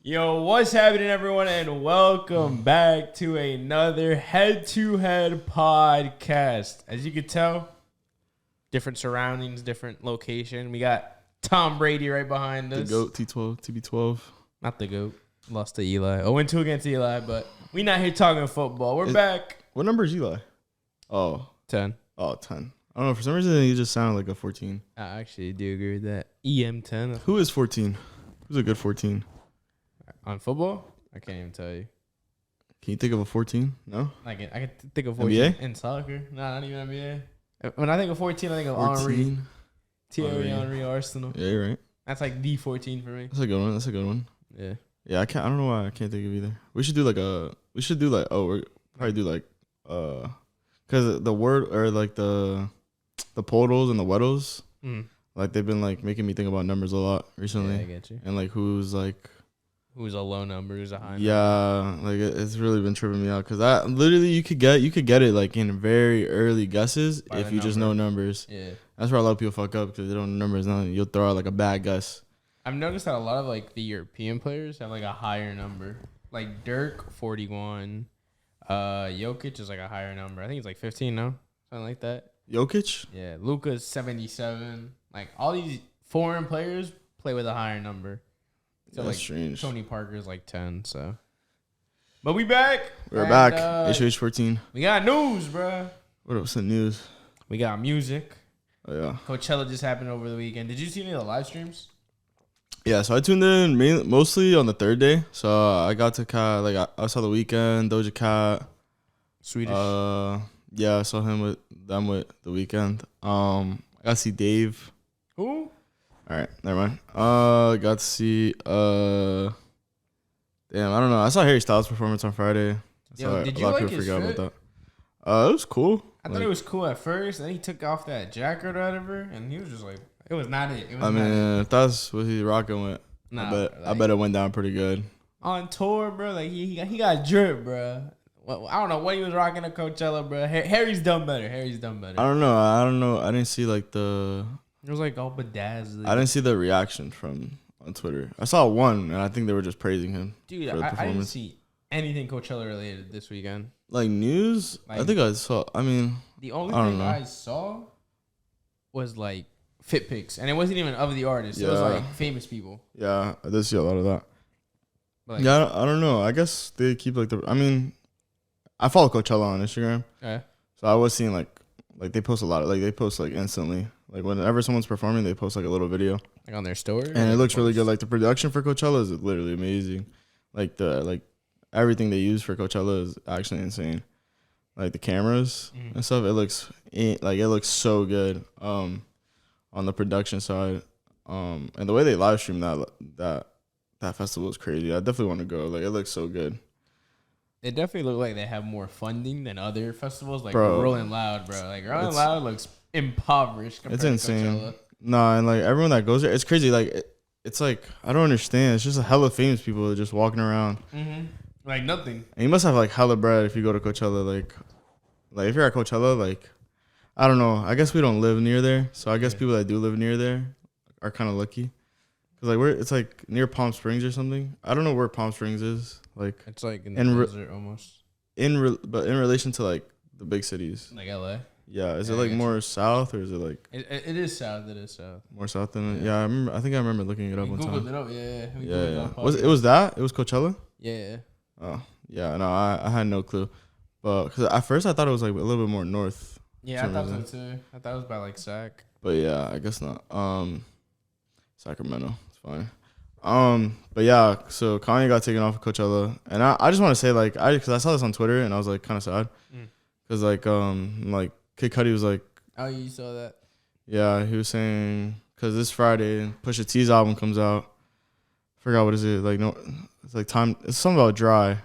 Yo, what's happening, everyone, and welcome back to another head-to-head podcast. As you can tell, different surroundings, different location. We got Tom Brady right behind us. The GOAT, T12, TB12. Not the GOAT. Lost to Eli. 0-2 against Eli, but we not here talking football. We're back. What number is Eli? Oh. 10. Oh, 10. I don't know. For some reason, he just sounded like a 14. I actually do agree with that. EM10. Who is 14? Who's a good 14? On football? I can't even tell you. Can you think of a 14? No? I can think of 14 NBA? in soccer. Nah, not even NBA. When I think of 14, I think of 14? Henry. Thierry Henry, Arsenal. Yeah, you're right. That's like the 14 for me. That's a good one. That's a good one. Yeah. Yeah, I don't know why I can't think of either. We should do like we're probably do like, because the word, or like the Podles and the Weddles, like they've been like making me think about numbers a lot recently. Yeah, I get you. And like who's Who's a low number, who's a high number. Yeah, like it's really been tripping me out because I literally you could get it like in very early guesses By if the you just know numbers. Yeah. That's where a lot of people fuck up because they don't know numbers. Now you'll throw out like a bad guess. I've noticed that a lot of like the European players have like a higher number. Like Dirk, 41. Jokic is like a higher number. I think it's like 15 now. Something like that. Jokic? Yeah. Luka's 77. Like all these foreign players play with a higher number. So That's like strange. Tony Parker's like 10, so. But we back. We're back. HH14. We got news, bruh. What's the news? We got music. Oh yeah. Coachella just happened over the weekend. Did you see any of the live streams? Yeah, so I tuned in mostly on the third day. So I got to I saw The Weeknd, Doja Cat. Swedish. Yeah, I saw with The Weeknd. I got to see Dave. Who? All right, never mind. Got to see damn, I don't know. I saw Harry Styles' performance on Friday. Yo, did you like his fit? About that. It was cool. I thought it was cool at first, and then he took off that jacket or whatever, and he was just like, it was not it. If that's what he's rocking with, nah, I bet it went down pretty good. On tour, bro, like he got drip, bro. Well, I don't know what he was rocking at Coachella, bro. Harry's done better. I don't know. I didn't see like the. It was like all bedazzled. I didn't see the reaction on Twitter. I saw one, and I think they were just praising him. Dude, I didn't see anything Coachella related this weekend. Like news, I think I saw. I mean, the only thing I saw was like fit pics, and it wasn't even of the artist. Yeah. It was like famous people. Yeah, I did see a lot of that. Like, yeah, I don't know. I guess they keep like the. I mean, I follow Coachella on Instagram, so I was seeing like they post a lot of they post like instantly. Like whenever someone's performing, they post like a little video, like on their story, and it looks really good. Like the production for Coachella is literally amazing. Like everything they use for Coachella is actually insane. Like the cameras and stuff, it looks so good. On the production side, and the way they live stream that festival is crazy. I definitely want to go. Like it looks so good. It definitely look like they have more funding than other festivals, like Rolling Loud, bro. Like Rolling Loud looks impoverished compared it's insane. to Coachella. Nah, and like everyone that goes there, it's crazy. Like it's like I don't understand. It's just a hella famous people just walking around. Like nothing. And you must have like hella bread if you go to Coachella. Like if you're at Coachella, like I don't know. I guess we don't live near there, so I guess people that do live near there are kind of lucky. Cause like it's like near Palm Springs or something. I don't know where Palm Springs is. Like it's like in the desert almost. But in relation to like the big cities, like LA. Yeah, is it like more south or is it like? It is south. It is south. More south than I remember. I think I remember looking it up one time. Googled it up. Yeah. Was it was Coachella? Yeah. Oh yeah, no, I had no clue, but because at first I thought it was like a little bit more north. Yeah, I thought so too. I thought it was by like Sac. But yeah, I guess not. Sacramento, it's fine. But yeah, so Kanye got taken off of Coachella, and I just want to say like because I saw this on Twitter and I was like kind of sad because like Kid Cudi was like, oh, you saw that? Yeah, he was saying because this Friday Pusha T's album comes out. I forgot what is it like? No, it's like time. It's something about dry.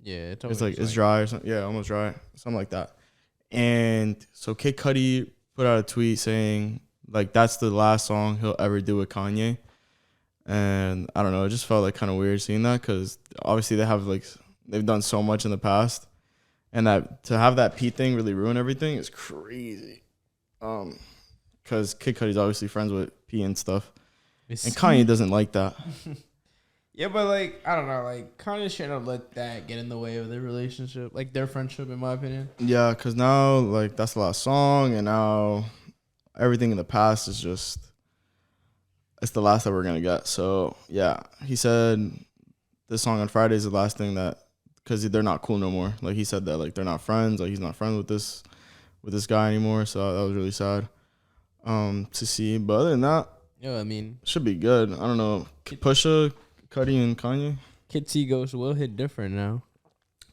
Yeah, it's like it's dry or something. Yeah, almost dry, something like that. And so Kid Cudi put out a tweet saying like that's the last song he'll ever do with Kanye. And I don't know, it just felt like kind of weird seeing that because obviously they've done so much in the past, and that to have that Pete thing really ruin everything is crazy. Because Kid Cudi's obviously friends with Pete and stuff, and Kanye doesn't like that. Yeah, but like I don't know, like Kanye shouldn't have let that get in the way of their relationship, like their friendship, in my opinion. Yeah, because now like that's the last song, and now everything in the past is just it's the last that we're gonna get. So yeah, he said this song on Friday is the last thing that because they're not cool no more. Like he said that like they're not friends. Like he's not friends with this guy anymore. So that was really sad to see. But other than that, Yeah, I mean, should be good. I don't know. Pusha, Cudi, and Kanye. Kitsy Ghost will hit different now.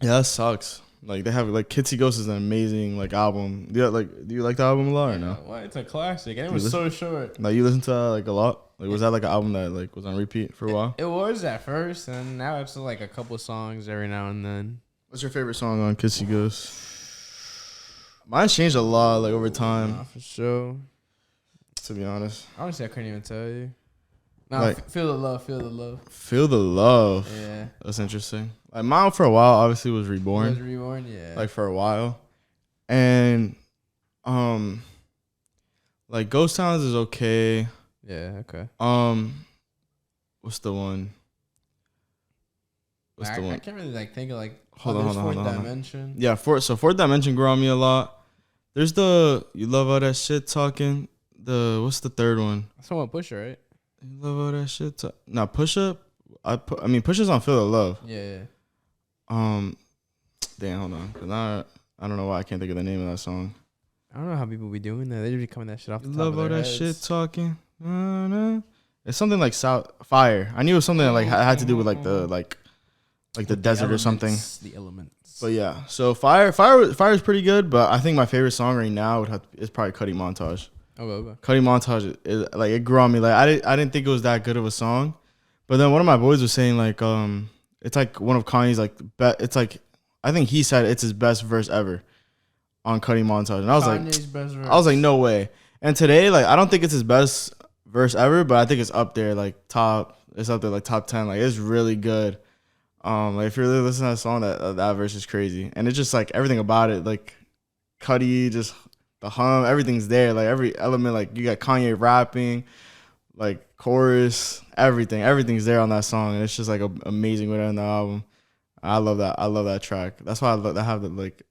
Yeah, that sucks. Like they have like Kitsy Ghost is an amazing like album. Do you like the album a lot or no? Well, it's a classic, and it was so short. Like you listen to that like a lot. Like was that like an album that like was on repeat for a while? It was at first, and now it's like a couple songs every now and then. What's your favorite song on Kitsy Ghost? Mine's changed a lot like over time. For sure. To be honest, Honestly, I couldn't even tell you. Nah, like, feel the love, feel the love. Feel the Love. Yeah. That's interesting. Like mine for a while obviously was Reborn. It was Reborn, yeah. Like for a while. And like Ghost Towns is okay. Yeah, okay. What's the one? I can't really like think of like hold on. Fourth Dimension. Yeah, Fourth Dimension grew on me a lot. There's the You Love All That Shit Talking. What's the third one? Someone Pusha, right? You Love All That Shit Nah, Pusha. I mean Pusha's on Feel the Love. Yeah. Damn, hold on. 'Cause now I don't know why I can't think of the name of that song. I don't know how people be doing that. They just be coming that shit off the top Love of all their that heads. shit talking. It's something like Fire. I knew it was something that like had to do with like the desert or something. The elements. But yeah, so Fire is pretty good. But I think my favorite song right now is probably Cudi Montage. Okay. Cudi Montage is like it grew on me. Like I didn't think it was that good of a song, but then one of my boys was saying like it's like one of Kanye's like it's like I think he said it's his best verse ever on Cudi Montage, and I was Kanye's best verse. I was like no way. And today like I don't think it's his best verse ever, but I think it's up there like it's up there like top 10. Like it's really good. Like if you're really listening to that song, that verse is crazy, and it's just like everything about it, like Cudi, just the hum, everything's there. Like every element, like you got Kanye rapping, like chorus, everything's there on that song, and it's just like an amazing way to end the album. I love that. I love that track. That's why I have the like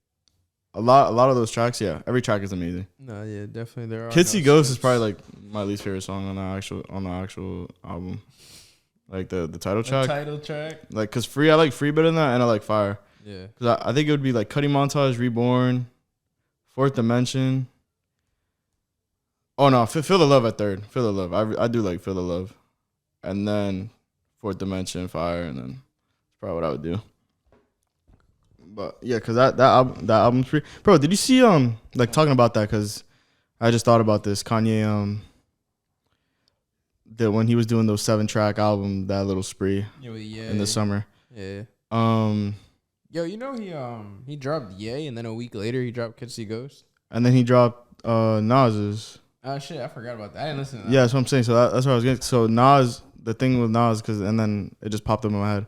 a lot of those tracks. Yeah, every track is amazing. No, yeah, definitely there are. Kitsy Ghost is probably like my least favorite song on the actual album. Like the title track. The title track. Like, cause I like Free better than that, and I like Fire. Yeah. Cause I think it would be like Cudi Montage, Reborn, Fourth Dimension. Oh no, Feel the Love at third. Feel the Love. I do like Feel the Love, and then Fourth Dimension, Fire, and then that's probably what I would do. But yeah, cause that album's free. Bro, did you see like talking about that? Cause I just thought about this. Kanye that when he was doing those 7-track album, that little spree in the summer. Yeah. Yo, you know he dropped Ye, and then a week later he dropped Kitsy Ghost. And then he dropped Nas's. Oh shit, I forgot about that. I didn't listen to that. Yeah, that's what I'm saying. So that's what I was getting. So Nas, the thing with Nas, and then it just popped up in my head,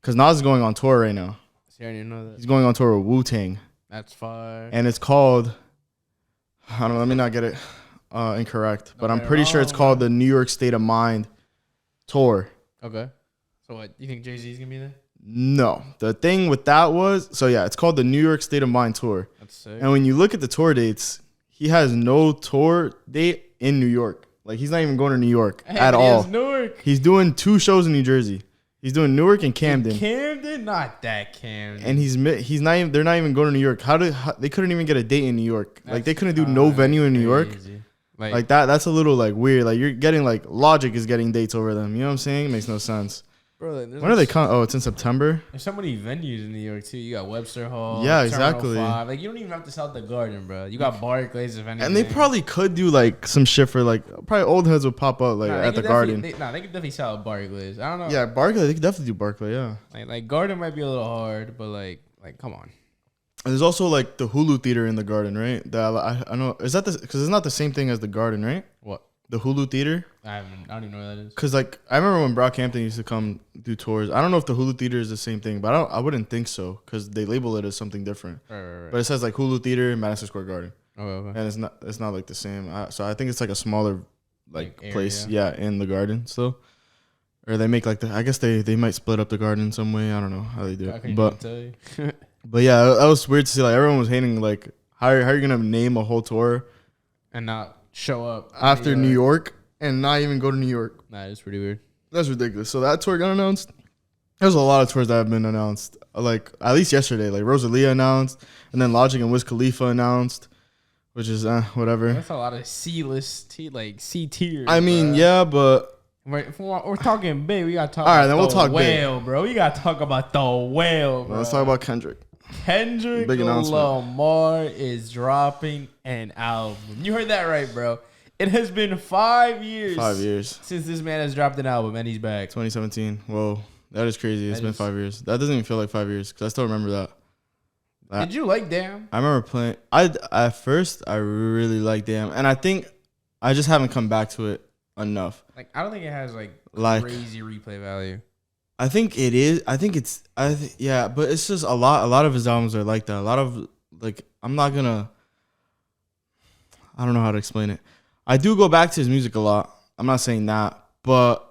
because Nas is going on tour right now. See, I didn't know that. He's going on tour with Wu-Tang. That's fire. And it's called, I don't know, let me not get it incorrect, but I'm pretty sure it's called the New York State of Mind Tour. Okay. So what, you think Jay-Z's gonna be there? No. The thing with that was, so yeah, it's called the New York State of Mind Tour. That's sick. And when you look at the tour dates, he has no tour date in New York. Like, he's not even going to New York at all. Newark. He's doing 2 shows in New Jersey. He's doing Newark and Camden. Camden? Not that Camden. And he's not even, they're not even going to New York. How they couldn't even get a date in New York. Like, they couldn't do no venue in New York. Like that's a little like weird. Like, you're getting like Logic is getting dates over them. You know what I'm saying? It makes no sense. Bro, when are they coming? Oh, it's in September. There's so many venues in New York too. You got Webster Hall. Yeah, Terminal exactly. 5. Like, you don't even have to sell the Garden, bro. You got Barclays if anything. And they probably could do like some shit for like probably old heads would pop up like at the Garden. They could definitely sell Barclays. I don't know. Yeah, Barclay. They could definitely do Barclay. Yeah. Like Garden might be a little hard, but like come on. And there's also like the Hulu Theater in the Garden, right? That I know, is that because it's not the same thing as the Garden, right? What? The Hulu Theater. I don't even know what that is. Cause like I remember when Brockhampton used to come do tours. I don't know if the Hulu Theater is the same thing, but I wouldn't think so, cause they label it as something different. Right. But it says like Hulu Theater, Madison Square Garden. Okay. And it's not like the same. So I think it's like a smaller like place, area. yeah, in the Garden still, or they make like I guess they might split up the garden in some way. I don't know how they do it, but tell you. but yeah, that was weird to see. Like everyone was hating. Like how are you gonna name a whole tour and not show up after New York and not even go to New York? Nah, it's pretty weird. That's ridiculous. So that tour got announced. There's a lot of tours that have been announced. Like at least yesterday, like Rosalia announced, and then Logic and Wiz Khalifa announced, which is whatever. That's a lot of C-list, like C tier. I mean, yeah, but we're talking big. We gotta talk. All right, about then we'll the talk whale, bro. We gotta talk about the whale, bro. Let's talk about Kendrick. Kendrick Big announcement. Lamar is dropping an album. You heard that right, bro. It has been 5 years. 5 years since this man has dropped an album, and he's back. 2017. Whoa, that is crazy. It's been 5 years. That doesn't even feel like 5 years because I still remember that. Did you like Damn? I remember playing. At first I really liked Damn, and I think I just haven't come back to it enough. Like I don't think it has like crazy replay value. I think it is. I think it's. Yeah, but it's just a lot of his albums are like that. A lot of like I'm not gonna. I don't know how to explain it. I do go back to his music a lot. I'm not saying that, but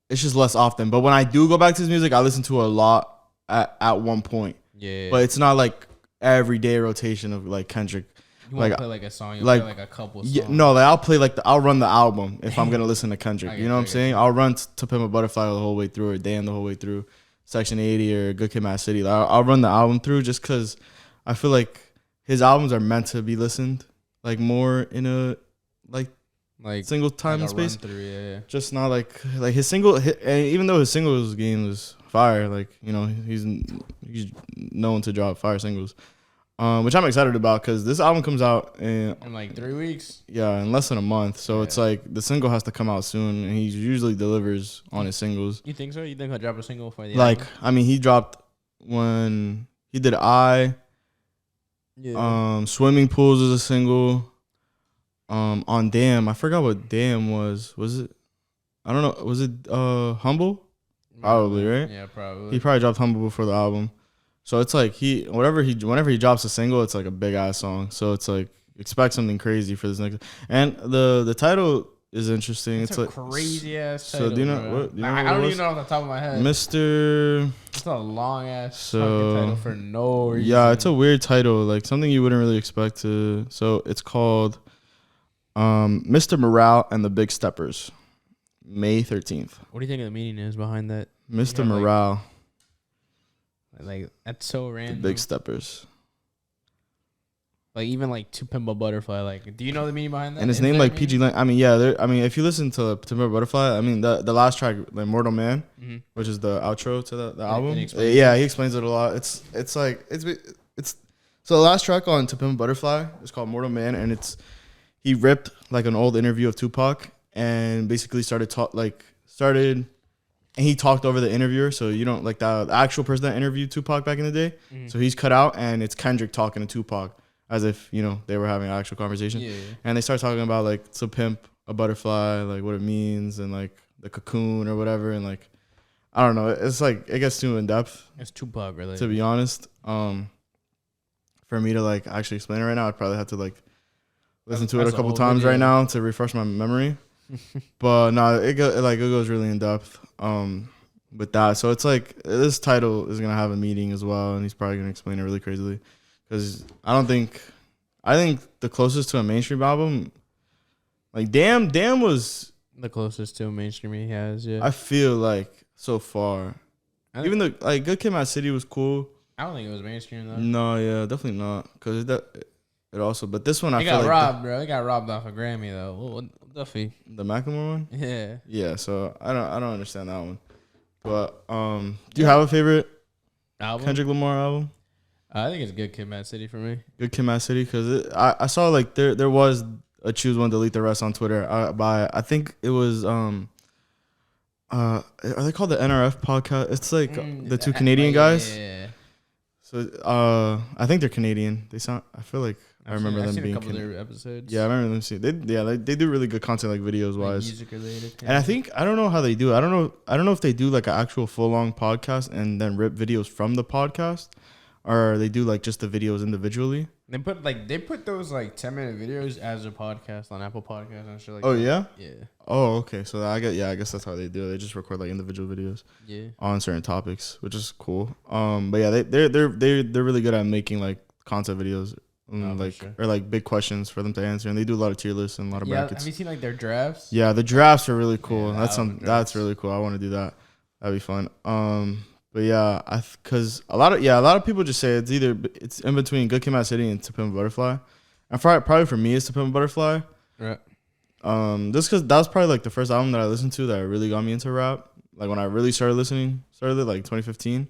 it's just less often. But when I do go back to his music, I listen to it a lot at one point. Yeah. But it's not like everyday rotation of like Kendrick. You want to play like a song, you'll like, play like a couple songs. Yeah, no, like I'll play like I'll run the album if I'm gonna listen to Kendrick. You know what I'm saying? I'll run To Pimp a Butterfly the whole way through, or Damn the whole way through, Section 80 or Good Kid, Mad City. Like, I'll run the album through just because I feel like his albums are meant to be listened like more in a like single time and space. Yeah. Just not like his single. And even though his singles game was fire, like you know he's known to drop fire singles. Which I'm excited about because this album comes out in like 3 weeks. Yeah, in less than a month. So it's like the single has to come out soon, and he usually delivers on his singles. You think so? You think he'll drop a single for the album? I mean, he dropped when he did Swimming Pools is a single. On Damn, I forgot what Damn was. Was it? I don't know. Was it Humble? Probably, right? Yeah, probably. He probably dropped Humble before the album. So it's like whenever he drops a single, it's like a big ass song. So it's like expect something crazy for this next. And the title is interesting. It's like crazy ass title. So do you know what? I don't even know off the top of my head. Mr. It's a long ass fucking title for no reason. Yeah, it's a weird title, like something you wouldn't really expect to. So it's called Mr. Morale and the Big Steppers, May 13th. What do you think the meaning is behind that? Mr. Morale. Like that's so random. The Big Steppers. Like even like To Pimp a Butterfly. Like, do you know the meaning behind that? And his name like PG. I mean, yeah. I mean, if you listen to Pimp a Butterfly, I mean the last track, like Mortal Man, which is the outro to the album. Yeah, he explains it a lot. It's so the last track on To Pimp a Butterfly is called Mortal Man, and he ripped like an old interview of Tupac and basically and he talked over the interviewer, so you don't like the actual person that interviewed Tupac back in the day. So he's cut out, and it's Kendrick talking to Tupac as if they were having an actual conversation. Yeah. And they start talking about like to pimp a butterfly, like what it means, and like the cocoon or whatever, and like I don't know. It's like it gets too in depth. It's Tupac related. To be honest, for me to like actually explain it right now, I'd probably have to like listen to it a couple times right now to refresh my memory. But no, it goes really in depth with that. So it's like this title is gonna have a meaning as well, and he's probably gonna explain it really crazily. Because I think the closest to a mainstream album, like Damn was the closest to a mainstream he has. Yeah, I feel like so far. Even though like Good Kid, Mad City was cool. I don't think it was mainstream though. No, yeah, definitely not. Because it also, but this one I feel got like robbed, bro. It got robbed off a Grammy though. What Duffy? The Macklemore one? Yeah. Yeah. So I don't understand that one. But do you have a favorite album? Kendrick Lamar album? I think it's Good Kid, Mad City for me. Good Kid, Mad City, because I saw like there was a choose one, delete the rest on Twitter by I think it was are they called the NRF podcast? It's like the two Canadian guys. Yeah. So I think they're Canadian. They sound. I feel like I remember them being. A couple of their episodes. Yeah, I remember them seeing. They do really good content, like videos wise. Music related. And I think I don't know how they do it. I don't know if they do like an actual full long podcast and then rip videos from the podcast, or they do like just the videos individually. They put those like 10-minute videos as a podcast on Apple Podcasts and shit like Oh that. yeah. Yeah. Oh okay. So I guess that's how they do it. They just record like individual videos. Yeah. On certain topics, which is cool. But yeah, they're really good at making like content videos. Or like big questions for them to answer, and they do a lot of tier lists and a lot of brackets. Have you seen like their drafts? Yeah, the drafts are really cool. Yeah, That's really cool. I want to do that. That'd be fun. But yeah, cause a lot of people just say it's in between Good Kid, Mad City and To Pimp a Butterfly, and probably for me it's To Pimp a Butterfly. Right. Just cause that was probably like the first album that I listened to that really got me into rap. Like when I really started like 2015.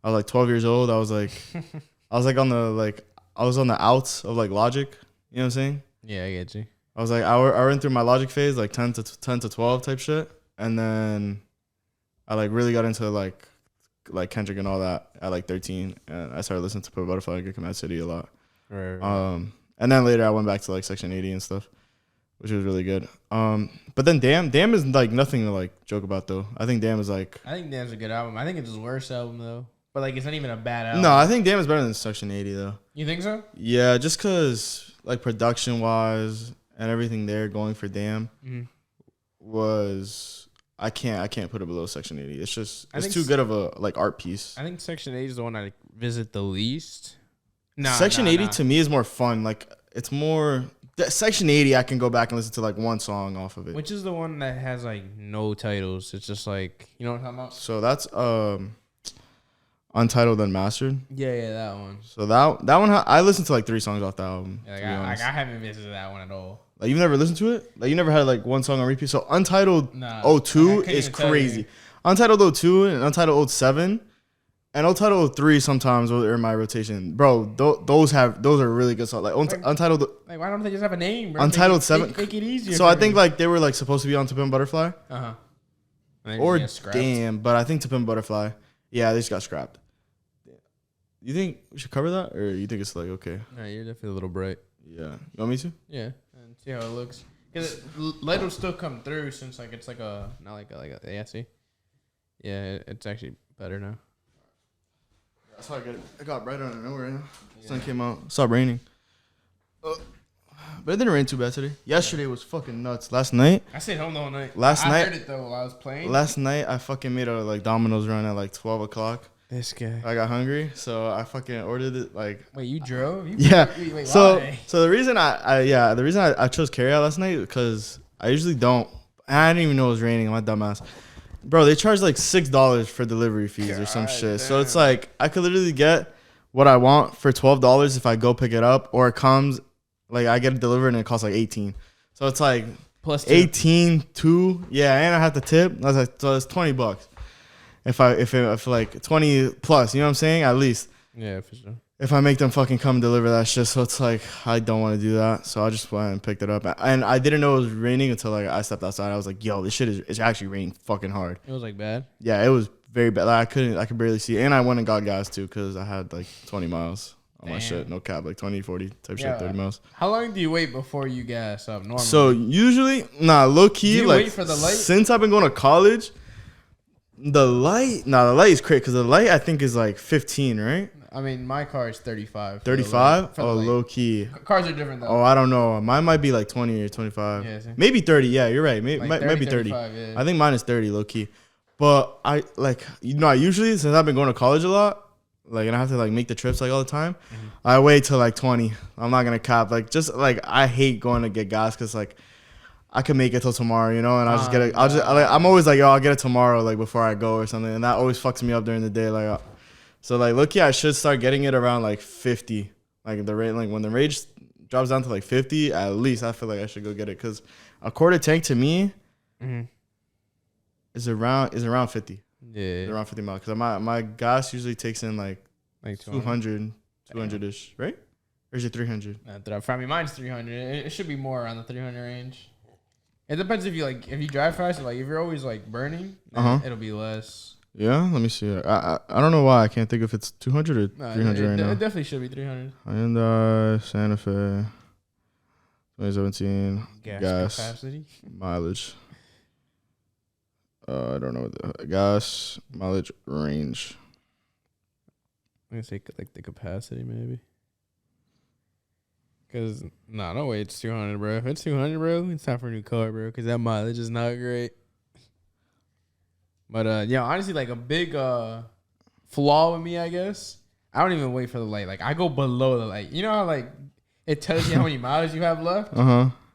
I was like 12 years old. I was on the outs of like Logic, you know what I'm saying? Yeah, I get you. I was like, I went through my Logic phase, like 10 to 12 type shit, and then I like really got into like Kendrick and all that at like 13, and I started listening to Put Butterfly and Good Kid, Mad City a lot. Right. And then later I went back to like Section 80 and stuff, which was really good. But then Damn is like nothing to like joke about though. I think Damn's a good album. I think it's his worst album though. But like it's not even a bad album. No, I think Damn is better than Section 80 though. You think so? Yeah, just cause like production wise and everything there going for Damn was I can't put it below Section 80. It's just it's too good of a like art piece. I think Section 80 is the one I visit the least. Section 80 to me is more fun. Like it's more Section 80 I can go back and listen to like one song off of it. Which is the one that has like no titles. It's just like, you know what I'm talking about? So that's Untitled Unmastered. Yeah, that one. So that one I listened to like 3 songs off the album. Yeah, I haven't visited that one at all. Like you've never listened to it? Like you never had like one song on repeat? So Untitled 02 is crazy. Untitled 02 and Untitled 07 and Untitled 03 sometimes are in my rotation. Bro, those are really good songs. Like Untitled. Like why don't they just have a name, bro? Untitled 7. Make it easier. So I think like they were like supposed to be on To Pimp a Butterfly. Or Damn, but I think To Pimp a Butterfly. Yeah, they just got scrapped. You think we should cover that, or you think it's like okay? No, you're definitely a little bright. Yeah, you want me to? Yeah, and see how it looks. Because light will still come through since like it's like a not like a yeah. See, yeah, it's actually better now. That's how I get it. I got bright out of nowhere. Yeah. Sun came out. Stopped raining. But it didn't rain too bad today. Yesterday was fucking nuts. Last night. I stayed home the whole night. I heard it though while I was playing. Last night I fucking made a like Domino's run at like 12 o'clock. This guy. I got hungry, so I fucking ordered it like. Wait, you drove? Yeah. Wait, so why? the reason I chose carryout last night because I usually don't. I didn't even know it was raining. I'm a dumbass. Bro, they charge like $6 for delivery fees or some shit. Damn. So it's like I could literally get what I want for $12 if I go pick it up, or it comes like I get it delivered and it costs like $18. So it's like plus 18 2. Yeah, and I have to tip. That's like, so it's $20. If like 20 plus, you know what I'm saying? At least. Yeah, for sure. If I make them fucking come deliver that shit, so it's like I don't want to do that. So I just went and picked it up, and I didn't know it was raining until like I stepped outside. I was like, "Yo, this shit is actually raining fucking hard." It was like bad. Yeah, it was very bad. Like I could barely see, and I went and got gas too because I had like 20 miles on my shit, no cap, like 20, 40 type shit, 30 miles. How long do you wait before you gas up normally? So usually, low key, do you like wait for the light? Since I've been going to college, the light is crazy because the light I think is like 15, right? I mean, my car is 35. 35? Oh, low key. Cars are different though. Oh, I don't know. Mine might be like 20 or 25. Yeah, maybe 30. Yeah, you're right. Maybe, like 30, might be 30. yeah. I think mine is 30, low key. But I like, usually since I've been going to college a lot, like, and I have to like make the trips like all the time, I wait till like 20. I'm not going to cap. Like, just like, I hate going to get gas because like, I can make it till tomorrow, you know, and I'll just get it. I'm always like, yo, I'll get it tomorrow, like before I go or something. And that always fucks me up during the day. Like, so like, look, I should start getting it around like 50. Like the rate, like when the rate drops down to like 50, at least I feel like I should go get it because a quarter tank to me is around 50. Yeah, it's around 50 miles because my gas usually takes in like 200 ish, right? Or is it 300? For me, mine's 300. It should be more around the 300 range. It depends if you drive fast. Like if you're always like burning, it'll be less. Yeah, let me see. I don't know why I can't think if it's 200 or 300 right now. It definitely should be 300. Hyundai Santa Fe 2017 gas capacity mileage. I don't know the gas mileage range. I'm gonna say like the capacity maybe. Cause no way it's 200, bro. If it's 200, bro, it's time for a new car, bro. Cause that mileage is not great. But yeah, honestly, like a big flaw with me, I guess. I don't even wait for the light. Like I go below the light. You know how like it tells you how many miles you have left.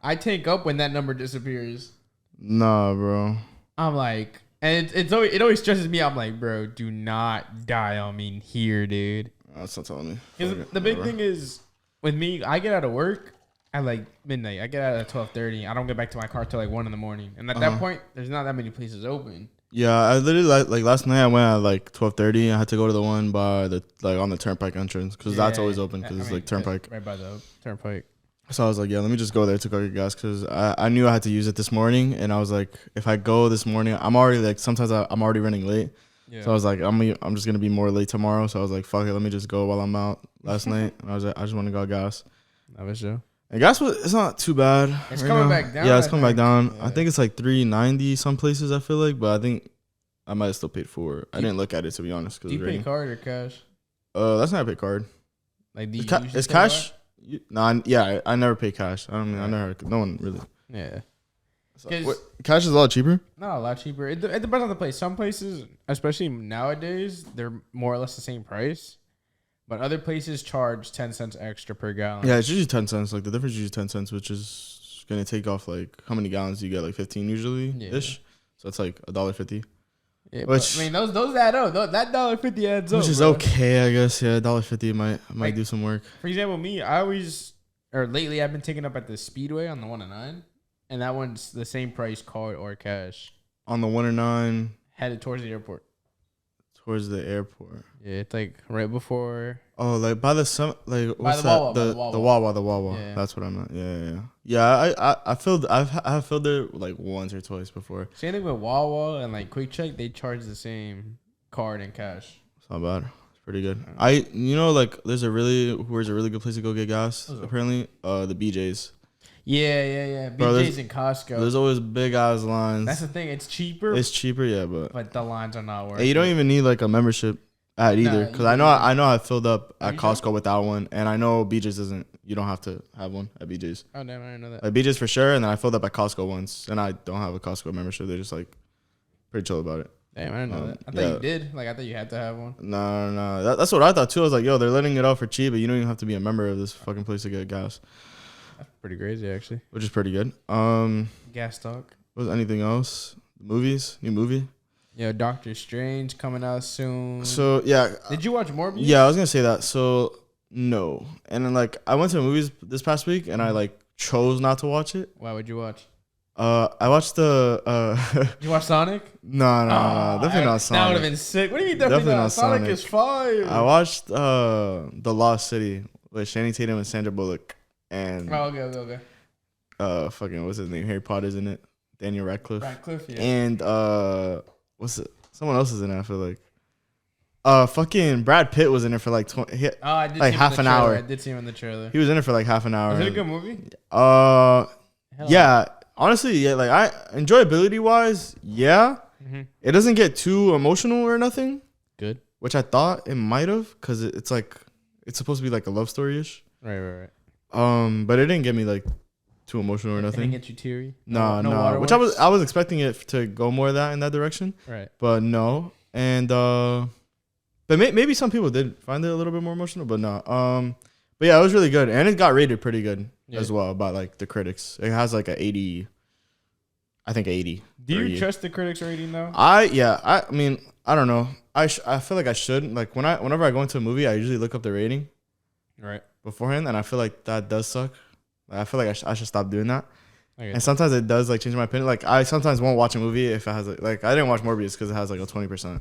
I take up when that number disappears. Nah, bro. I'm like, and it always stresses me. I'm like, bro, do not die on me here, dude. That's not telling me. Because the big thing is with me, I get out of work at like midnight. I get out at 12:30. I don't get back to my car till like 1 a.m. And at that point, there's not that many places open. Yeah, I literally like last night I went at like 12:30. I had to go to the one by the like on the turnpike entrance because that's always open because it's like turnpike. Right by the turnpike. So I was like, yeah, let me just go there to go get gas because I knew I had to use it this morning, and I was like, if I go this morning, I'm already like sometimes I'm already running late. Yeah. So I was like, I'm just gonna be more late tomorrow. So I was like, fuck it, let me just go while I'm out. Last night I was like, I just want to go gas. That was you. And gas it's not too bad. It's coming back down. Yeah, it's coming back down. Yeah. I think it's like $3.90 some places. I feel like, but I think I might have still paid for it. I didn't look at it to be honest. Do you pay card or cash? That's not a pay card. Like it's cash. Yeah, I never pay cash. I don't mean I never. No one really. Yeah. So, cash is a lot cheaper. Not a lot cheaper. It depends on the place. Some places, especially nowadays, they're more or less the same price. But other places charge 10 cents extra per gallon. Yeah, it's usually 10 cents. Like the difference is usually 10 cents, which is gonna take off like how many gallons do you get? Like 15 usually ish. So it's like $1.50. Yeah, which but, I mean those add up. That $1.50 adds up. Which is okay, I guess. Yeah, $1.50 might like, do some work. For example, me, lately I've been taking up at the Speedway on the 109, and that one's the same price, card or cash. On the 109, headed towards the airport. Towards the airport. Yeah, it's like right before. Oh, like by the what's that? The Wawa. Yeah. That's what I meant. Yeah. I've filled it like once or twice before. Same thing with Wawa and like Quick Check. They charge the same card and cash. It's not bad. It's pretty good. Like there's a really good place to go get gas. Apparently, the BJ's. Yeah. BJ's and Costco. There's always big ass lines. That's the thing. It's cheaper. It's cheaper, yeah, but the lines are not worth it. And you don't even need like a membership at either, because I know I filled up at Costco without one, and I know BJ's doesn't. You don't have to have one at BJ's. Oh damn, I didn't know that. Like BJ's for sure, and then I filled up at Costco once, and I don't have a Costco membership. They're just like pretty chill about it. Damn, I didn't know that. I thought you did. Like I thought you had to have one. No. That's what I thought too. I was like, yo, they're letting it out for cheap, but you don't even have to be a member of this fucking place to get gas. That's pretty crazy, actually. Which is pretty good. Gas talk. Was anything else? Movies? New movie? Yeah, Doctor Strange coming out soon. So yeah. Did you watch Morbius? Yeah, I was gonna say that. So no, and then like I went to the movies this past week, and I like chose not to watch it. Why would you watch? I watched the. Did you watch Sonic? No, definitely not Sonic. That would have been sick. What do you mean definitely not? Sonic is fire. I watched The Lost City with Channing Tatum and Sandra Bullock. And okay. Fucking what's his name? Harry Potter's in it. Daniel Radcliffe. Yeah. And what's it? Someone else is in it. I feel like. Fucking Brad Pitt was in it for like 20. I did like half an hour. I did see him in the trailer. He was in it for like half an hour. Was it a good movie? Yeah. Honestly, yeah. Like enjoyability wise, yeah. Mm-hmm. It doesn't get too emotional or nothing. Good. Which I thought it might have, because it's like it's supposed to be like a love story ish. Right. But it didn't get me like too emotional or nothing. It didn't get you teary? No. Which I was expecting it to go more in that direction. Right. But no. And but maybe some people did find it a little bit more emotional, but no. But yeah, it was really good, and it got rated pretty good as well by like the critics. It has like a 80. I think 80. Do you trust the critics rating though? I mean, I don't know. I feel like I should. Like whenever I go into a movie, I usually look up the rating. Right. Beforehand, and I feel like that does suck. Like, I feel like I should stop doing that. And sometimes it does like change my opinion. Like I sometimes won't watch a movie if it has like I didn't watch Morbius because it has like a 20%.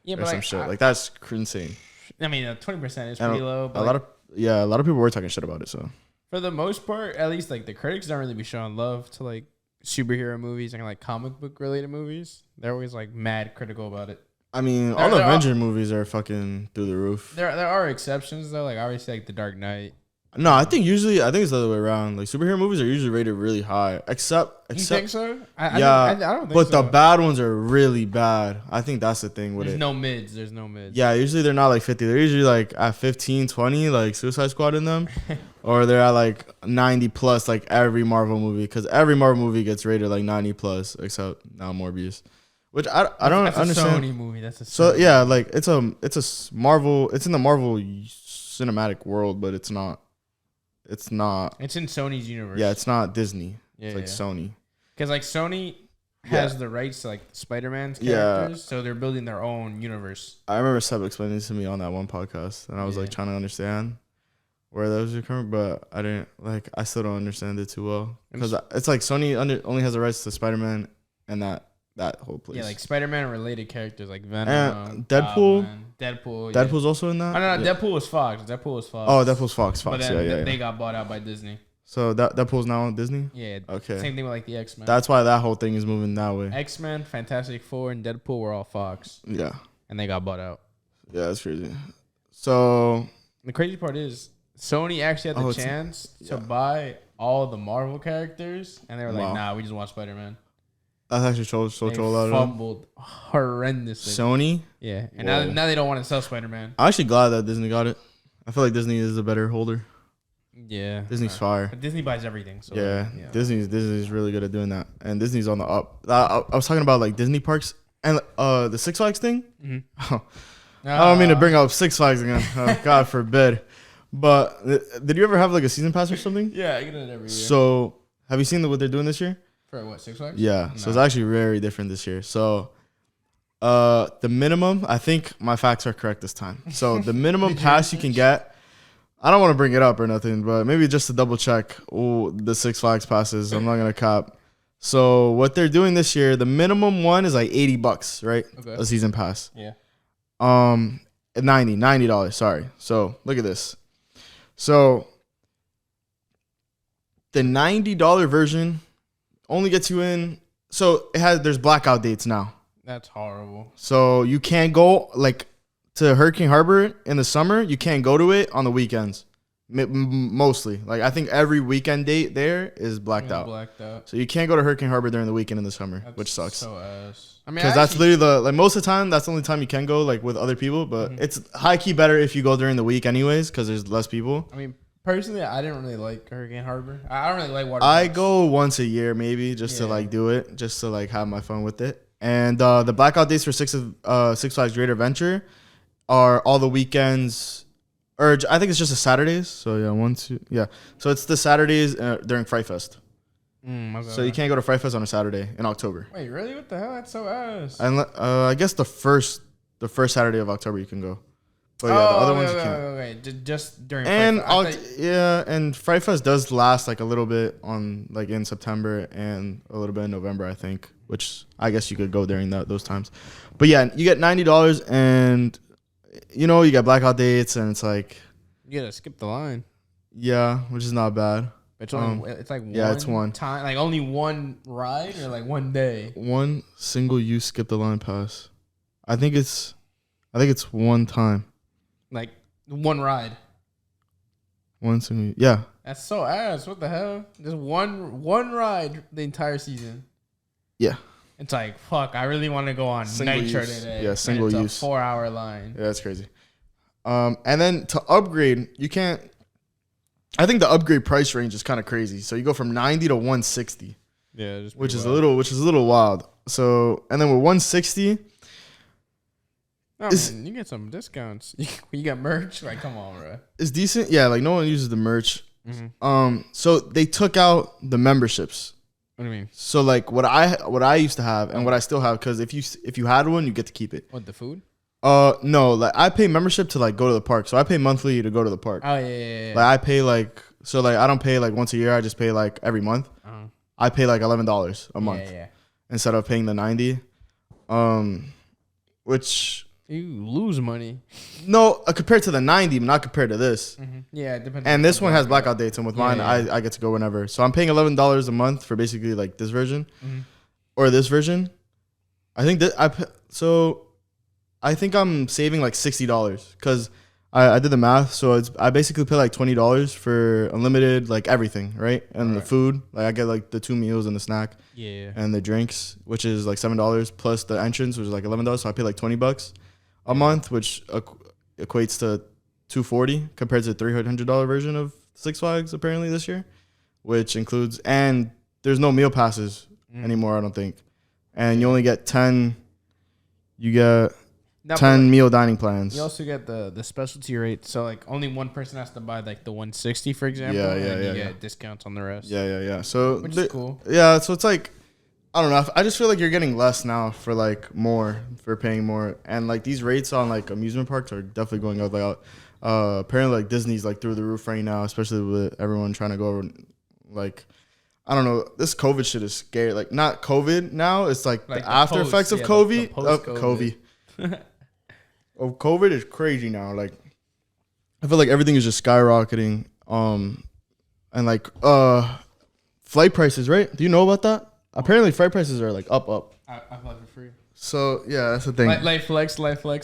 Yeah, but or some shit. Like that's insane. I mean, 20% is pretty low. But a lot of people were talking shit about it. So for the most part, at least like the critics don't really be showing love to like superhero movies and like comic book related movies. They're always like mad critical about it. I mean, all the Avenger movies are fucking through the roof. There are exceptions though. Like obviously, like The Dark Knight No, I think it's the other way around. Like superhero movies are usually rated really high, except You think so? yeah, I don't think but so. the bad ones are really bad. I think that's the thing with There's it. no mids. There's no mids. Yeah, usually they're not like 50. They're usually like at 15, 20, like Suicide Squad in them, or they're at like 90 plus, like every Marvel movie, because every Marvel movie gets rated like 90 plus, except now Morbius, which I don't That's understand. a Sony movie. That's a Sony So yeah, movie. like it's Marvel. It's in the Marvel cinematic world, but it's not. It's not. It's in Sony's universe. Yeah, it's not Disney. Yeah, It's like Sony. Because like Sony has the rights to like Spider-Man's Yeah. characters, so they're building their own universe. I remember Seb explaining this to me on that one podcast, and I was like trying to understand where those are coming, but I didn't like. I still don't understand it too well because it's like Sony only has the rights to Spider-Man and that whole place. Yeah, like Spider-Man related characters like Venom, and Deadpool. Goblin, Deadpool. Deadpool's also in that. I don't know. Yeah. Deadpool was Fox. Oh, Deadpool's Fox. But Yeah, then yeah. they got bought out by Disney. So Deadpool's now on Disney. Yeah. Okay. Same thing with like the X-Men. That's why that whole thing is moving that way. X-Men, Fantastic Four, and Deadpool were all Fox. Yeah. And they got bought out. Yeah, that's crazy. So The crazy part is Sony actually had the chance to buy all the Marvel characters, and they were like, "Nah, we just want Spider-Man." that's actually troll out of them. Fumbled horrendously. Sony. Yeah, and now they don't want to sell Spider-Man. I'm actually glad that Disney got it. I feel like Disney is a better holder. Yeah, Disney's fire. But Disney buys everything. So Yeah. Disney's really good at doing that, and Disney's on the up. I was talking about like Disney parks and the Six Flags thing. Mm-hmm. I don't mean to bring up Six Flags again. Oh, God forbid. But did you ever have like a season pass or something? Yeah, I get it every year. So have you seen what they're doing this year? For what, Six Flags? Yeah. No. So it's actually very different this year. So the minimum, I think my facts are correct this time. So the minimum pass you can get, I don't want to bring it up or nothing, but maybe just to double check the Six Flags passes. I'm not going to cop. So what they're doing this year, the minimum one is like $80, right? Okay. A season pass. Yeah. $90. Sorry. So look at this. So the $90 version only gets you in. So there's blackout dates now. That's horrible. So you can't go like to Hurricane Harbor in the summer. You can't go to it on the weekends. Mostly, like I think every weekend date there is blacked out. So you can't go to Hurricane Harbor during the weekend in the summer, which sucks. So ass. I mean, because that's literally most of the time that's the only time you can go like with other people. But it's high key better if you go during the week anyways, because there's less people. I mean, personally, I didn't really like Hurricane Harbor. I don't really like water. I go once a year maybe just to like do it, just to like have my fun with it. And the blackout dates for Six Flags Great Adventure are all the weekends, or I think it's just the Saturdays. So yeah, So it's the Saturdays during Fright Fest. Okay. So you can't go to Fright Fest on a Saturday in October. Wait, really? What the hell? That's so ass. And I guess the first Saturday of October you can go. But yeah, the other ones you can't. Okay. Just during. And Fright Fest. and Fright Fest does last like a little bit on like in September and a little bit in November, I think, which I guess you could go during those times. But yeah, you get $90 and you get blackout dates and it's like you gotta skip the line. Yeah, which is not bad. It's only it's like it's one time, like only one ride or like one day. One single use skip the line pass. I think it's one time. Like one ride. One single. Yeah. That's so ass. What the hell? Just one ride the entire season. Yeah. It's like fuck. I really want to go on Nitro today. Yeah, single use. A 4-hour line. Yeah, that's crazy. And then to upgrade, you can't. I think the upgrade price range is kind of crazy. So you go from 90 to 160. Yeah, which is a little wild. So and then with 160. Man, you get some discounts. You got merch. Like, come on, bro. It's decent. Yeah, like no one uses the merch. Mm-hmm. So they took out the memberships. What do you mean? So like what I used to have and what I still have, because if you had one, you get to keep it. What, the food? No, like I pay membership to like go to the park. So I pay monthly to go to the park. Oh yeah. Like I pay like I don't pay like once a year. I just pay like every month. Uh-huh. I pay like $11 a month. Yeah. Instead of paying the 90. Which you lose money. No, compared to the 90, but not compared to this. Mm-hmm. Yeah, it depends. And this one has blackout dates, and with mine, I get to go whenever. So I'm paying $11 a month for basically like this version, or this version. I think that I think I'm saving like $60 because I did the math. So I basically pay like $20 for unlimited, like everything, right? And the food, like I get like the 2 meals and the snack, and the drinks, which is like $7 plus the entrance, which is like $11. So I pay like $20 a month, which equates to $240 compared to the $300 version of Six Flags apparently this year, which includes, and there's no meal passes anymore, I don't think, and you only get 10. You get 10 meal dining plans. You also get the specialty rate, so like only one person has to buy like the 160, for example. And you get discounts on the rest. Yeah. So which is cool. Yeah, so it's like, I don't know. I just feel like you're getting less now for like more, for paying more, and like these rates on like amusement parks are definitely going up. Like apparently like Disney's like through the roof right now, especially with everyone trying to go over. Like, I don't know. This COVID shit is scary. Like not COVID now. It's like the after effects of COVID. COVID. Of COVID is crazy now. Like, I feel like everything is just skyrocketing. And like flight prices, right? Do you know about that? Apparently, flight prices are like up. I fly for free. So yeah, that's the thing. Life flex.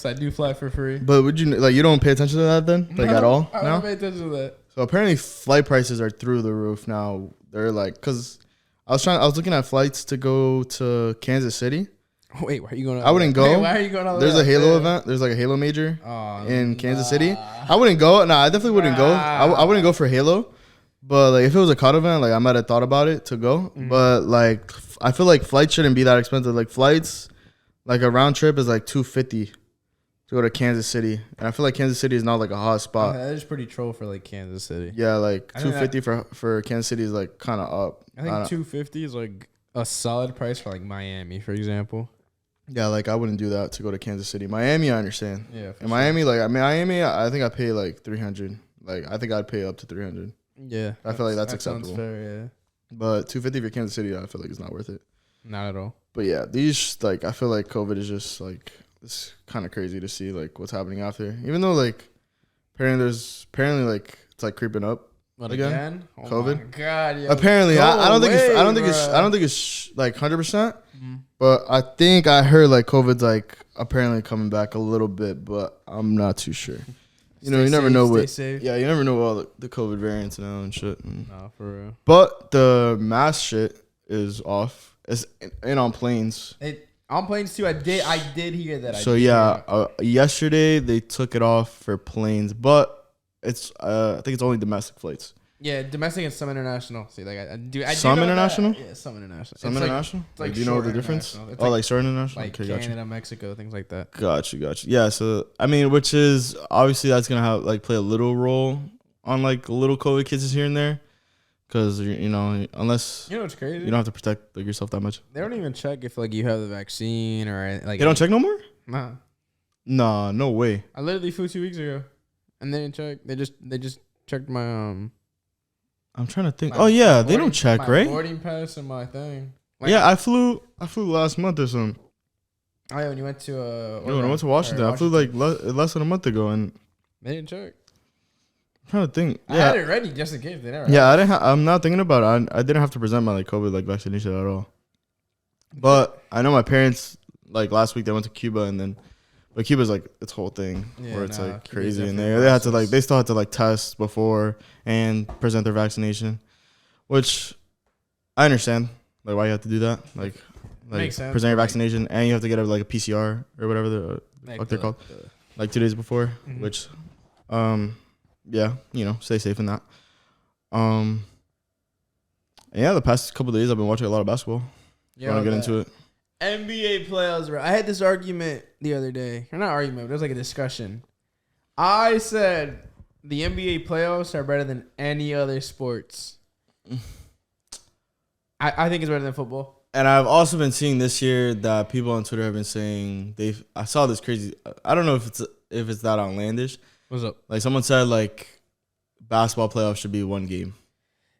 I do fly for free. But would you like, you don't pay attention to that then, like at all? I don't pay attention to that. So apparently, flight prices are through the roof now. They're like, cause I was looking at flights to go to Kansas City. Wait, where are you going? I wouldn't go. Wait, why are you going? There's a Halo event. There's like a Halo major in Kansas City. I wouldn't go. No, I definitely wouldn't go. I wouldn't go for Halo. But like if it was a COD event, like I might have thought about it to go. But like I feel like flights shouldn't be that expensive. Like flights, like a round trip is like $250 to go to Kansas City, and I feel like Kansas City is not like a hot spot. That is pretty troll for like Kansas City. Yeah, like $250 for Kansas City is like kind of up. I think $250 is like a solid price for like Miami, for example. Yeah, like I wouldn't do that to go to Kansas City. Miami, I understand. Yeah, in Miami, like Miami, I think I pay like $300. Like I think I'd pay up to $300. Yeah, I feel like that's acceptable. Sounds fair, yeah. But $250 for Kansas City, I feel like it's not worth it. Not at all. But yeah, these like I feel like COVID is just like it's kind of crazy to see like what's happening out there. Even though like apparently like it's like creeping up. What again? Oh COVID. My God, yo. Apparently, I don't think it's like 100%. But I think I heard like COVID's like apparently coming back a little bit, but I'm not too sure. You know, you never know what. Yeah, you never know all the COVID variants now and shit. Nah, for real. But the mask shit is off. It's and on planes. On planes too. I did hear that. So yeah, yesterday they took it off for planes, but it's I think it's only domestic flights. Yeah, domestic and some international. See, like I do. Some international? Yeah, some international. Some international? Like do you know the difference? Like short international? Like okay, Canada, Mexico, things like that. Gotcha. Yeah, so I mean, which is obviously that's gonna have like play a little role on like little COVID cases here and there, because you know unless you know what's crazy, you don't have to protect like yourself that much. They don't even check if like you have the vaccine or like. They don't check no more. Nah, no way. I literally flew 2 weeks ago, and they didn't check. They just checked my I'm trying to think. Oh yeah, they don't check, right? Boarding pass and my thing. Like, yeah, I flew last month or something. Oh yeah, when you went to when I went to Washington, I flew like less than a month ago, and they didn't check. I'm trying to think. I had it ready just in case they never. Yeah, I'm not thinking about it. I didn't have to present my like COVID like vaccination at all. But I know my parents like last week they went to Cuba, and then but Cuba's like its whole thing where it's like crazy, and they had to like they still had to like test before and present their vaccination, which I understand like why you have to do that, like present your vaccination, and you have to get like a PCR or whatever the fuck they're called, like 2 days before, which yeah, you know, stay safe in that. Yeah, the past couple of days I've been watching a lot of basketball. Yeah, want to get into it. NBA playoffs, bro. I had this argument the other day. Or not argument, but it was like a discussion. I said the NBA playoffs are better than any other sports. I think it's better than football. And I've also been seeing this year that people on Twitter have been saying I saw this crazy. I don't know if it's that outlandish. What's up? Like someone said like basketball playoffs should be one game.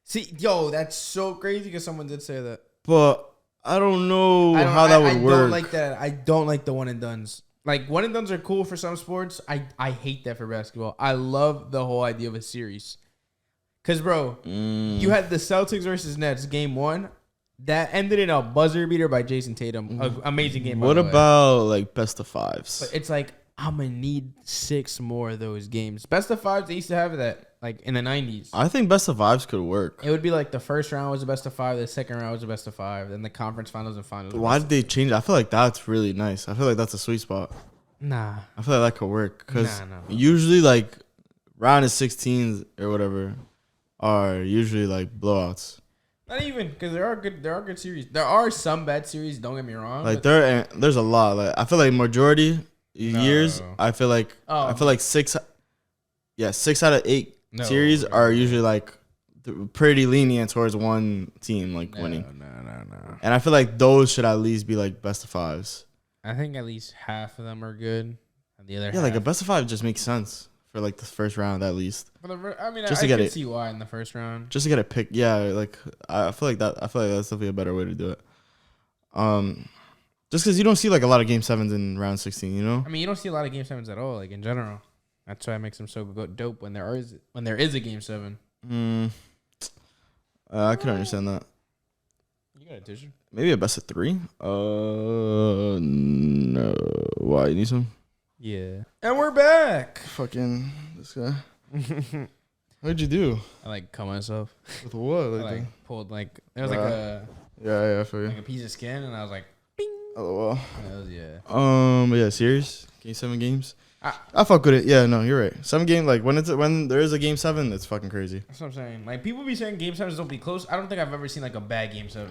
See, yo, that's so crazy because someone did say that. But I don't know how that would work. I don't like that. I don't like the one and dones. Like one and dones are cool for some sports. I hate that for basketball. I love the whole idea of a series. Cause bro, you had the Celtics versus Nets game 1. That ended in a buzzer beater by Jason Tatum. Amazing game. What about like best of 5s? But it's like I'm gonna need 6 more of those games. Best of fives, they used to have that like in the 90s. I think best of fives could work. It would be like the first round was the best of 5, the second round was the best of 5, then the conference finals and finals. Why did they change it? I feel like that's really nice. I feel like that's a sweet spot. Nah. I feel like that could work because Nah. usually like round of 16s or whatever are usually like blowouts. Not even, because there are good series. There are some bad series. Don't get me wrong. Like there's a lot. Like I feel like majority years. I feel like six out of 8 series are usually like pretty lenient towards one team like winning. No. And I feel like those should at least be like best of fives. I think at least half of them are good. And the other like a best of 5 just makes sense for like the first round at least. I mean, just I can see why in the first round. Just to get it picked, yeah. Like I feel like that's definitely a better way to do it. Just because you don't see like a lot of game 7s in round 16, you know. I mean, you don't see a lot of game 7s at all, like in general. That's why it makes them so dope when there is a game 7. I can understand that. You got a tissue? Maybe a best of 3. No. Why, you need some? Yeah. And we're back. Fucking this guy. What'd you do? I like cut myself. With what? Like pulled like there was like a I feel you. like a piece of skin, and I was like, bing. Oh well. That was, yeah. But yeah, series game 7 games. I fuck with it. Yeah, no, you're right. Some game like when there is a game 7, it's fucking crazy. That's what I'm saying. Like people be saying game 7s don't be close. I don't think I've ever seen like a bad game 7.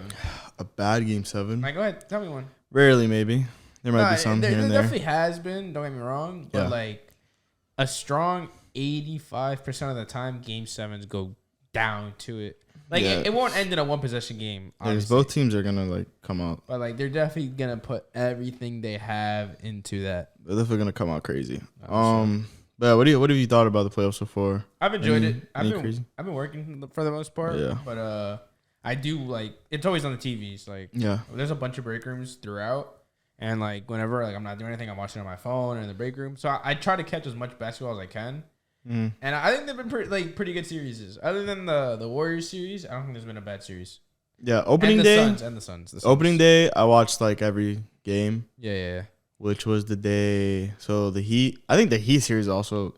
A bad game 7? Like, go ahead, tell me one. Rarely, maybe. There might be some here and there. There definitely has been. Don't get me wrong, but like a strong 85% of the time, game 7s go down to it. Like it won't end in a 1 possession game. Because both teams are gonna like come out. But like they're definitely gonna put everything they have into that. They're definitely gonna come out crazy. But what have you thought about the playoffs so far? I've enjoyed it. I've been working for the most part. Yeah. But I do like it's always on the TVs. Like there's a bunch of break rooms throughout. And like whenever like I'm not doing anything, I'm watching on my phone or in the break room. So I try to catch as much basketball as I can. And I think they've been pretty good series. Other than the Warriors series, I don't think there's been a bad series. Yeah, opening day and the Suns. Opening day, I watched like every game. Yeah. Which was the day. So the Heat. I think the Heat series also.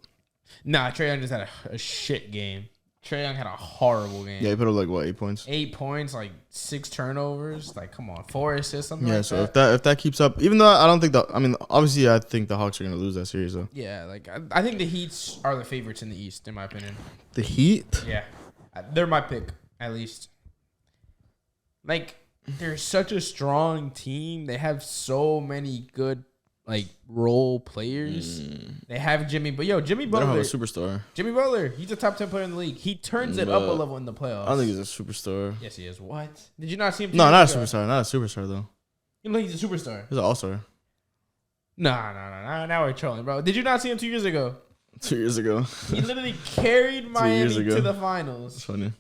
Nah, Trae Young just had a shit game. Trae Young had a horrible game. Yeah, he put up like what, 8 points? 8 points, like 6 turnovers. Like, come on, 4 assists, something like that. Yeah, so if that keeps up, even though I don't think obviously I think the Hawks are gonna lose that series though. Yeah, like I think the Heats are the favorites in the East, in my opinion. The Heat? Yeah, they're my pick at least. Like, they're such a strong team. They have so many good like role players. They have Jimmy Butler. They don't have a superstar. Jimmy Butler, he's a top 10 player in the league. He turns it up a level in the playoffs. I don't think he's a superstar. Yes, he is. What? Did you not see him? No, not a superstar. Not a superstar though. You know he's a superstar. He's an all-star. Nah. Now we're trolling, bro. Did you not see him 2 years ago? 2 years ago. He literally carried Miami to the finals. That's funny.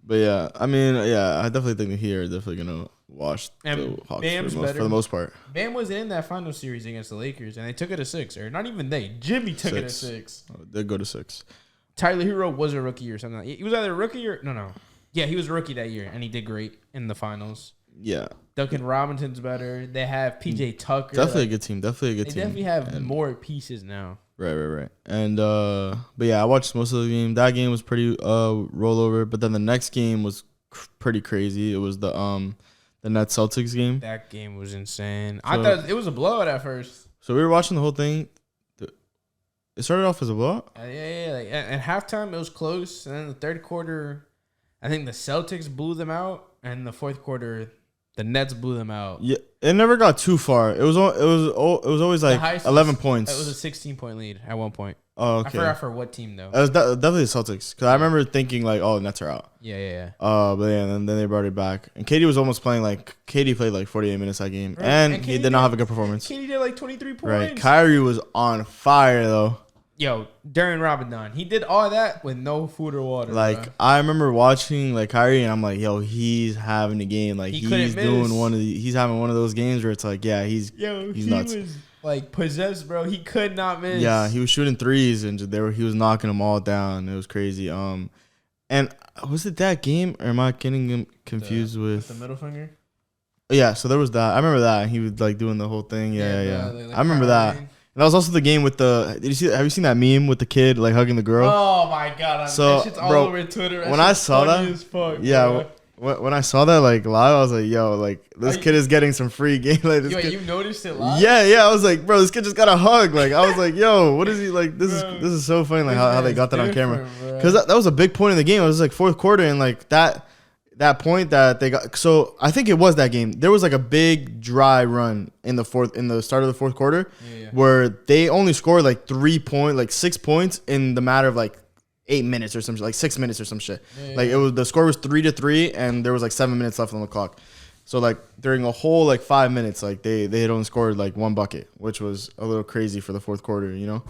But yeah, I mean, yeah, I definitely think the Heat are definitely gonna wash the Hawks for the most part. Bam was in that final series against the Lakers, and they took it to 6. Or not even they. Jimmy took it to 6. Oh, they go to 6. Tyler Hero was a rookie or something. He was either a rookie or no. Yeah, he was a rookie that year, and he did great in the finals. Yeah. Duncan Robinson's better. They have PJ Tucker. Definitely a good team. They definitely have more pieces now. Right. And but yeah, I watched most of the game. That game was pretty rollover, but then the next game was pretty crazy. It was the Nets Celtics game. That game was insane. I thought it was a blowout at first. So we were watching the whole thing. It started off as a blowout? Yeah. Like, at halftime, it was close. And then the third quarter, I think the Celtics blew them out. And the fourth quarter, the Nets blew them out. Yeah, it never got too far. It was always like 11 points. It was a 16-point lead at one point. Oh, okay. I forgot for what team, though. It was definitely the Celtics. Because I remember thinking, like, oh, the Nets are out. Yeah. But yeah, then they brought it back. And KD was almost playing, like, KD played, like, 48 minutes that game. Right. And he did not have a good performance. KD did, like, 23 points. Right. Kyrie was on fire, though. Yo, Darren Robinson, he did all that with no food or water. Like, bro. I remember watching, like, Kyrie, and I'm like, yo, he's having a game. Like, he's doing he's having one of those games where it's like, yeah, he's nuts. He was, like, possessed, bro. He could not miss. Yeah, he was shooting threes, and he was knocking them all down. It was crazy. And was it that game, or am I getting him confused with the middle finger? Yeah, so there was that. I remember that. He was, like, doing the whole thing. Yeah. Like I remember that. that was also the game with the. Have you seen that meme with the kid like hugging the girl? Oh my god! So, that shit's all bro, over Twitter. when I saw that, fuck, yeah, when I saw that like live, I was like, yo, like this kid is getting some free game. Like this kid, you noticed it live? Yeah. I was like, bro, this kid just got a hug. Like I was like, yo, what is he like? This is so funny. Like how they got that on camera, because that was a big point in the game. It was like fourth quarter, and like that point that they got. So I think it was that game. There was like a big dry run in the start of the fourth quarter, where they only scored like 6 points in the matter of like 8 minutes or some shit, like 6 minutes or some shit. Like it was, the score was 3-3, and there was like 7 minutes left on the clock. So like during a whole like 5 minutes, like they had only scored like 1 bucket, which was a little crazy for the fourth quarter. You know,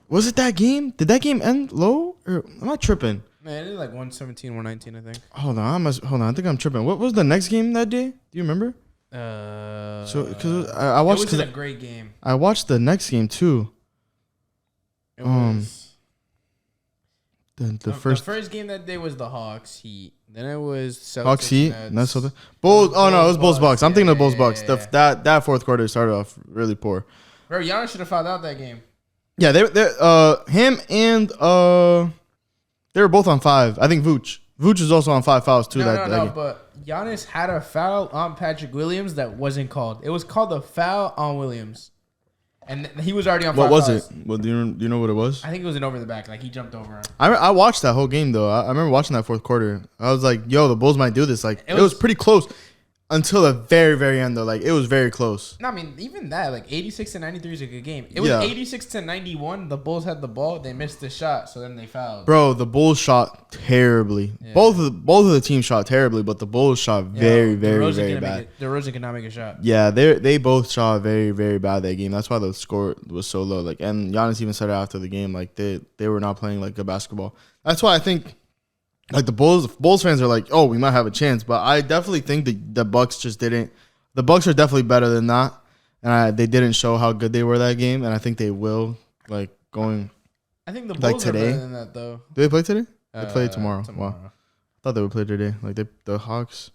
was it that game? Did that game end low, or am I tripping? Man, it is like 117, 119, I think. Hold on, I think I'm tripping. What was the next game that day? Do you remember? So because I watched, it was a great game. I watched the next game too. It was. The first game that day was the Hawks Heat. Then it was Celtics, Hawks Heat. Nets. That's something. Bulls. Oh no, it was Bulls Bucks. I'm thinking of Bulls Bucks. Yeah. That fourth quarter started off really poor. Bro, Giannis should have fouled out that game. Yeah, they him and they were both on 5. I think Vooch was also on 5 fouls too. No, game. but Giannis had a foul on Patrick Williams that wasn't called. It was called a foul on Williams. And he was already on 5 What was fouls. it? Well, do you know what it was? I think it was an over the back. Like, he jumped over him. I watched that whole game, though. I remember watching that fourth quarter. I was like, yo, the Bulls might do this. Like, it was pretty close until the very, very end, though. Like, it was very close. No, I mean, even that, like, 86-93 is a good game. It was 86-91. The Bulls had the ball. They missed the shot, so then they fouled. Bro, the Bulls shot terribly. Yeah. Both of the teams shot terribly, but the Bulls shot very, very, very bad. DeRozan cannot make a shot. Yeah, they both shot very, very bad that game. That's why the score was so low. Like, and Giannis even said it after the game, like they were not playing like good basketball. That's why I think like the Bulls fans are like, oh, we might have a chance, but I definitely think the Bucks just didn't. The Bucks are definitely better than that, and they didn't show how good they were that game, and I think they will like going. I think the Bulls today. are better than that though. Do they play today? They play tomorrow. Tomorrow. Wow, I thought they would play today. Like the Hawks.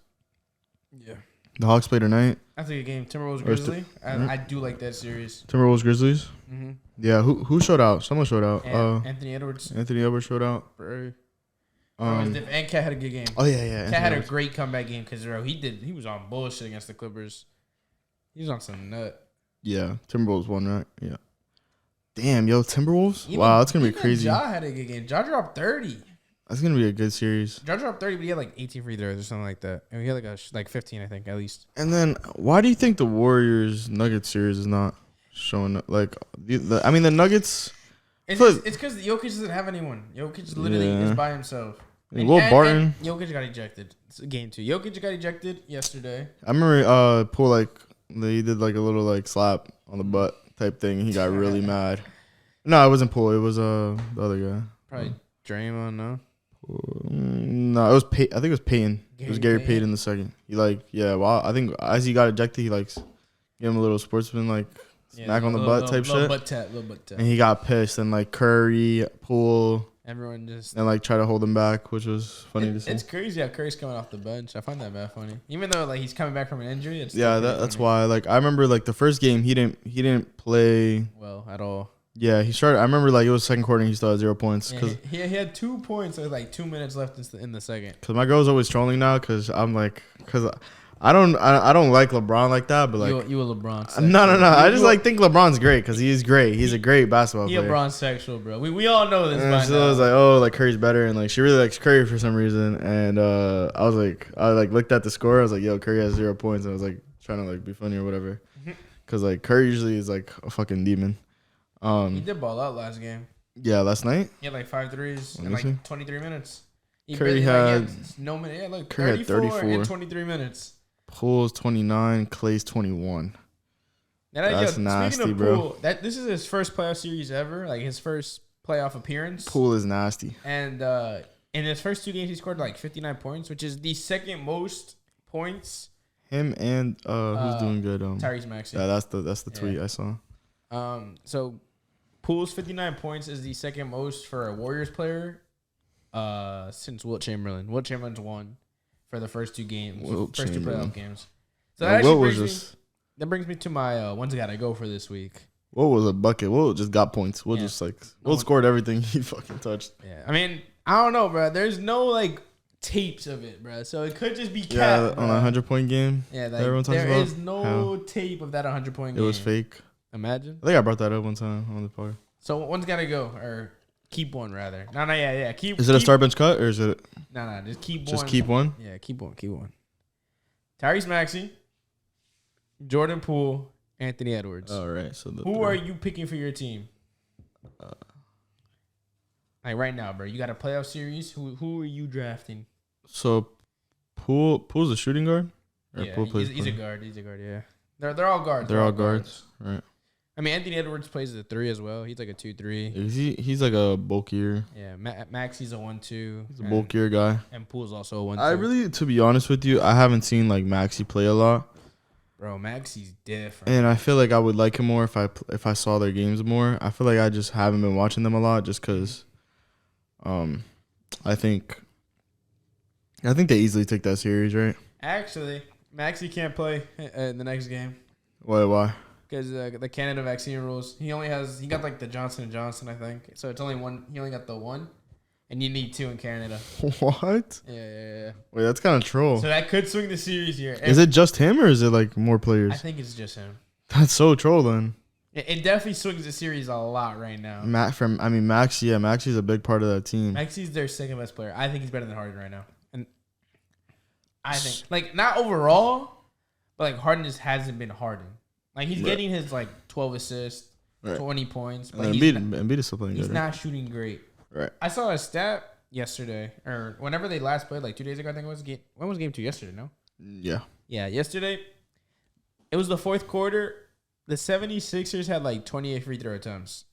Yeah. The Hawks play tonight. That's a good game. Timberwolves Grizzlies. I do like that series. Timberwolves Grizzlies. Mm-hmm. Yeah. Who showed out? Someone showed out. Anthony Edwards. Anthony Edwards showed out. And Cat had a good game. Oh yeah. Cat had a great comeback game because he was on bullshit against the Clippers. He was on some nut. Yeah, Timberwolves won, right? Yeah. Damn, yo, Timberwolves. Wow, that's gonna be crazy. Ja had a good game. Ja dropped 30. That's gonna be a good series. Ja dropped 30, but he had like 18 free throws or something like that. And he had like 15, I think, at least. And then, why do you think the Warriors Nuggets series is not showing up? Like, I mean, the Nuggets. It's because Jokic doesn't have anyone. Jokic literally is by himself. And Barton. And Jokic got ejected. It's game 2. Jokic got ejected yesterday. I remember Poole like he did like a little like slap on the butt type thing. And he got really mad. No, it wasn't Poole. It was the other guy. Probably Draymond. No. No, it was I think it was Payton. It was Gary Payton the second. He I think as he got ejected, he gave him a little sportsman smack on the butt type shit. Little butt tap. And he got pissed, and Curry, Poole, everyone just try to hold him back, which was funny to see. It's crazy how Curry's coming off the bench. I find that bad funny. Even though he's coming back from an injury. That's why. I remember the first game he didn't play well at all. Yeah, he started. I remember it was second quarter and he still had 0 points. Cause he had 2 points with 2 minutes left in the second. Cause my girl's always trolling now. Cause I'm cause I don't like LeBron like that. But you a LeBron. Sexual. No. I just think LeBron's great because he's great. He's a great basketball player. He LeBron sexual, bro. We all know this. And so I was Curry's better, and she really likes Curry for some reason. And I looked at the score. I was like, yo, Curry has 0 points. And I was trying to be funny or whatever. Cause Curry usually is a fucking demon. He did ball out last game. Yeah, last night. He had 5 threes in 23 minutes. Curry had no minute. Yeah, Curry had 34 in 23 minutes. Poole's 29, Clay's 21. That's nasty, bro. Poole, this is his first playoff series ever, his first playoff appearance. Poole is nasty. And in his first 2 games, he scored 59 points, which is the second most points. Him and who's doing good? Tyrese Maxey. Yeah, that's the tweet I saw. So Poole's 59 points is the second most for a Warriors player since Wilt Chamberlain. Wilt Chamberlain's won for the first 2 games, first 2 playoff games. So that brings me to my one's got to go for this week. What was a bucket? We'll just got points. We'll just we'll scored everything he fucking touched. Yeah, I mean, I don't know, bro. There's no like tapes of it, bro. So it could just be cat. On a 100-point game. Yeah, like, everyone talks there about. is no tape of that 100-point game. It was fake. Imagine. I think I brought that up one time on the pod. So one's gotta go, or keep one rather. No, yeah. Keep. Is it a star bench cut or is it? No, just keep one. Just keep one. Yeah, keep one. Tyrese Maxey, Jordan Poole, Anthony Edwards. All right. So who are you picking for your team? Like right now, bro. You got a playoff series. Who are you drafting? So, Poole's a shooting guard. Yeah, he's a guard. Yeah, they're all guards. They're all guards. Right. I mean, Anthony Edwards plays the 3 as well. He's like a 2-3. He's like a bulkier. Yeah, Maxey's a 1-2. He's a bulkier guy. And Poole's also a 1-2. I really, to be honest with you, I haven't seen like Maxey play a lot. Bro, Maxey's different. And I feel like I would like him more if I saw their games more. I feel like I just haven't been watching them a lot just because I think they easily take that series, right? Actually, Maxey can't play in the next game. Why? Because the Canada vaccine rules. He got like the Johnson & Johnson, I think. So it's only one. He only got the one. And you need 2 in Canada. What? Yeah. Wait, that's kind of troll. So that could swing the series here. Is it just him or is it like more players? I think it's just him. That's so troll then. It definitely swings the series a lot right now. Maxey's a big part of that team. Maxey's their second best player. I think he's better than Harden right now. And I think, like, not overall, but like Harden just hasn't been Harden. Like he's getting his like 12 assists, 20 points, but Embiid is still playing good. He's not shooting great. Right. I saw a stat yesterday, or whenever they last played, like 2 days ago, I think it was. When was game 2? Yesterday, no? Yeah. Yeah, yesterday. It was the fourth quarter. The 76ers had like 28 free throw attempts.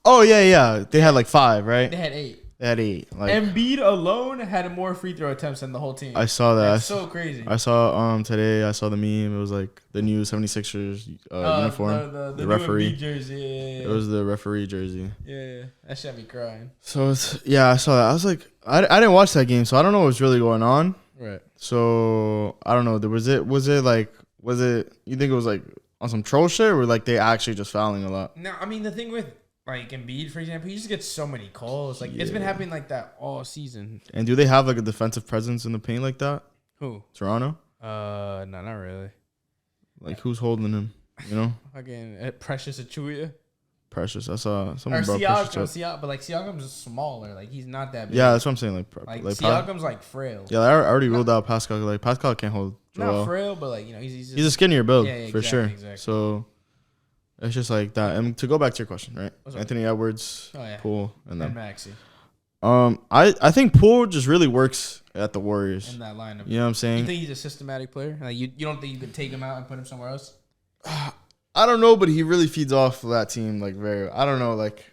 Oh, yeah. They had like 5, right? They had 8. Like, Embiid alone had more free throw attempts than the whole team. I saw that. That's so crazy. I saw today. I saw the meme. It was like the new 76ers uniform. The referee jersey. Yeah. It was the referee jersey. Yeah, that should be crying. So I saw that. I was like, I didn't watch that game, so I don't know what's really going on. Right. So I don't know. Was it you think it was like on some troll shit or like they actually just fouling a lot? No, I mean the thing with like Embiid, for example, he just gets so many calls. Like it's been happening like that all season. And do they have like a defensive presence in the paint like that? Who? Toronto? No, not really. Like who's holding him? You know? Again, Precious Achuia. Precious. I saw someone brought Precious up. But like Siakam's smaller. Like he's not that big. Yeah, that's what I'm saying. Like Siakam's like frail. Yeah, I already ruled out Pascal. Like Pascal can't hold Joel. Not frail, but like he's a skinnier build for exactly, sure. Exactly. So it's just like that. And to go back to your question, right? Anthony Edwards, Poole, and then Maxey. I think Poole just really works at the Warriors in that lineup. You know what I'm saying? You think he's a systematic player? Like you don't think you could take him out and put him somewhere else? I don't know, but he really feeds off of that team like very. I don't know, like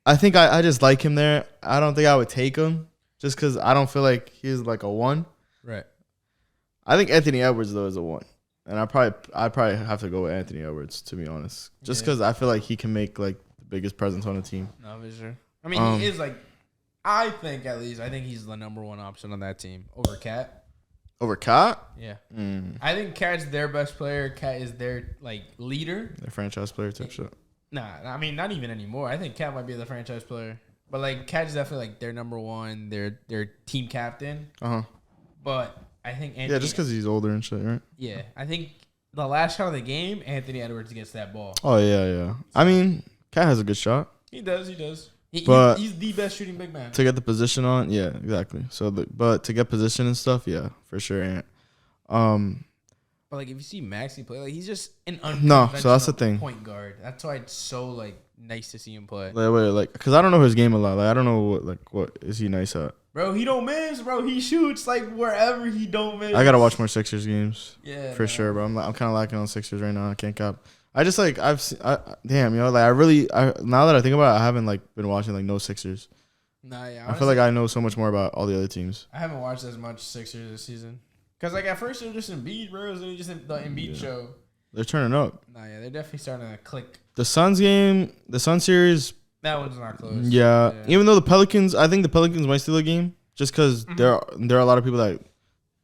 I think I just like him there. I don't think I would take him just because I don't feel like he's like a 1. Right. I think Anthony Edwards though is a 1. And I probably have to go with Anthony Edwards, to be honest. Just because I feel like he can make like the biggest presence on the team. No, for sure. I mean, he is like, I think he's the number 1 option on that team over Cat. Over Cat? Yeah. I think Cat's their best player. Cat is their like leader. Their franchise player type shit. Nah, I mean not even anymore. I think Cat might be the franchise player, but like Cat's definitely like their number 1, their team captain. But I think Anthony, just because he's older and shit, right? Yeah, I think the last shot of the game, Anthony Edwards gets that ball. Oh yeah. I mean, Cat has a good shot. He does. He's the best shooting big man. To get the position on, yeah, exactly. So, but to get position and stuff, yeah, for sure. Ant. But like if you see Maxey play, like he's just an so that's the thing. Point guard. That's why it's so like nice to see him play. Like because I don't know his game a lot. Like I don't know what is he nice at. Bro, he don't miss. Bro, he shoots like wherever he don't miss. I gotta watch more Sixers games. Yeah, for sure, bro. I'm kind of lacking on Sixers right now. I can't cap. I just like damn, you know, like now that I think about it, I haven't like been watching like no Sixers. Nah, yeah. Honestly, I feel like I know so much more about all the other teams. I haven't watched as much Sixers this season. Cause like at first it was just Embiid, bro. It was just the Embiid show. They're turning up. Nah, yeah, they're definitely starting to click. The Suns game, the Suns series. That one's not close. Yeah. Even though I think the Pelicans might steal the game, just because there are a lot of people that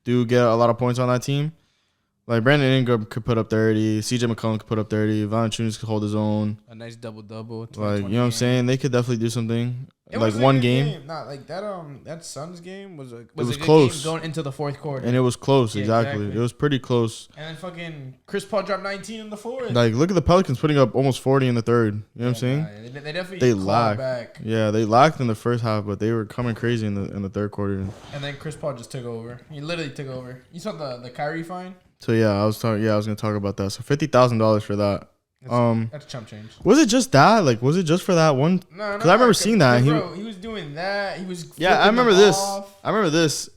do get a lot of points on that team. Like Brandon Ingram could put up 30, CJ McCollum could put up 30, Valanciunas could hold his own. A nice double. Like, you know what I'm saying? They could definitely do something. It like was one a good game. Not like that Suns game was a was good close. game going into the fourth quarter. And it was close, exactly. It was pretty close. And then fucking Chris Paul dropped 19 in the fourth. Like, look at the Pelicans putting up almost 40 in the third. You know what I'm saying? Nah, they definitely clawed back. Yeah, they lacked in the first half, but they were coming crazy in the third quarter. And then Chris Paul just took over. He literally took over. You saw the Kyrie fine? So yeah, I was gonna talk about that. So $50,000 for that. That's chump change. Was it just that? Like, was it just for that one? No. Because I remember seeing that. He was doing that. He was. Yeah, I remember this. Off. I remember this.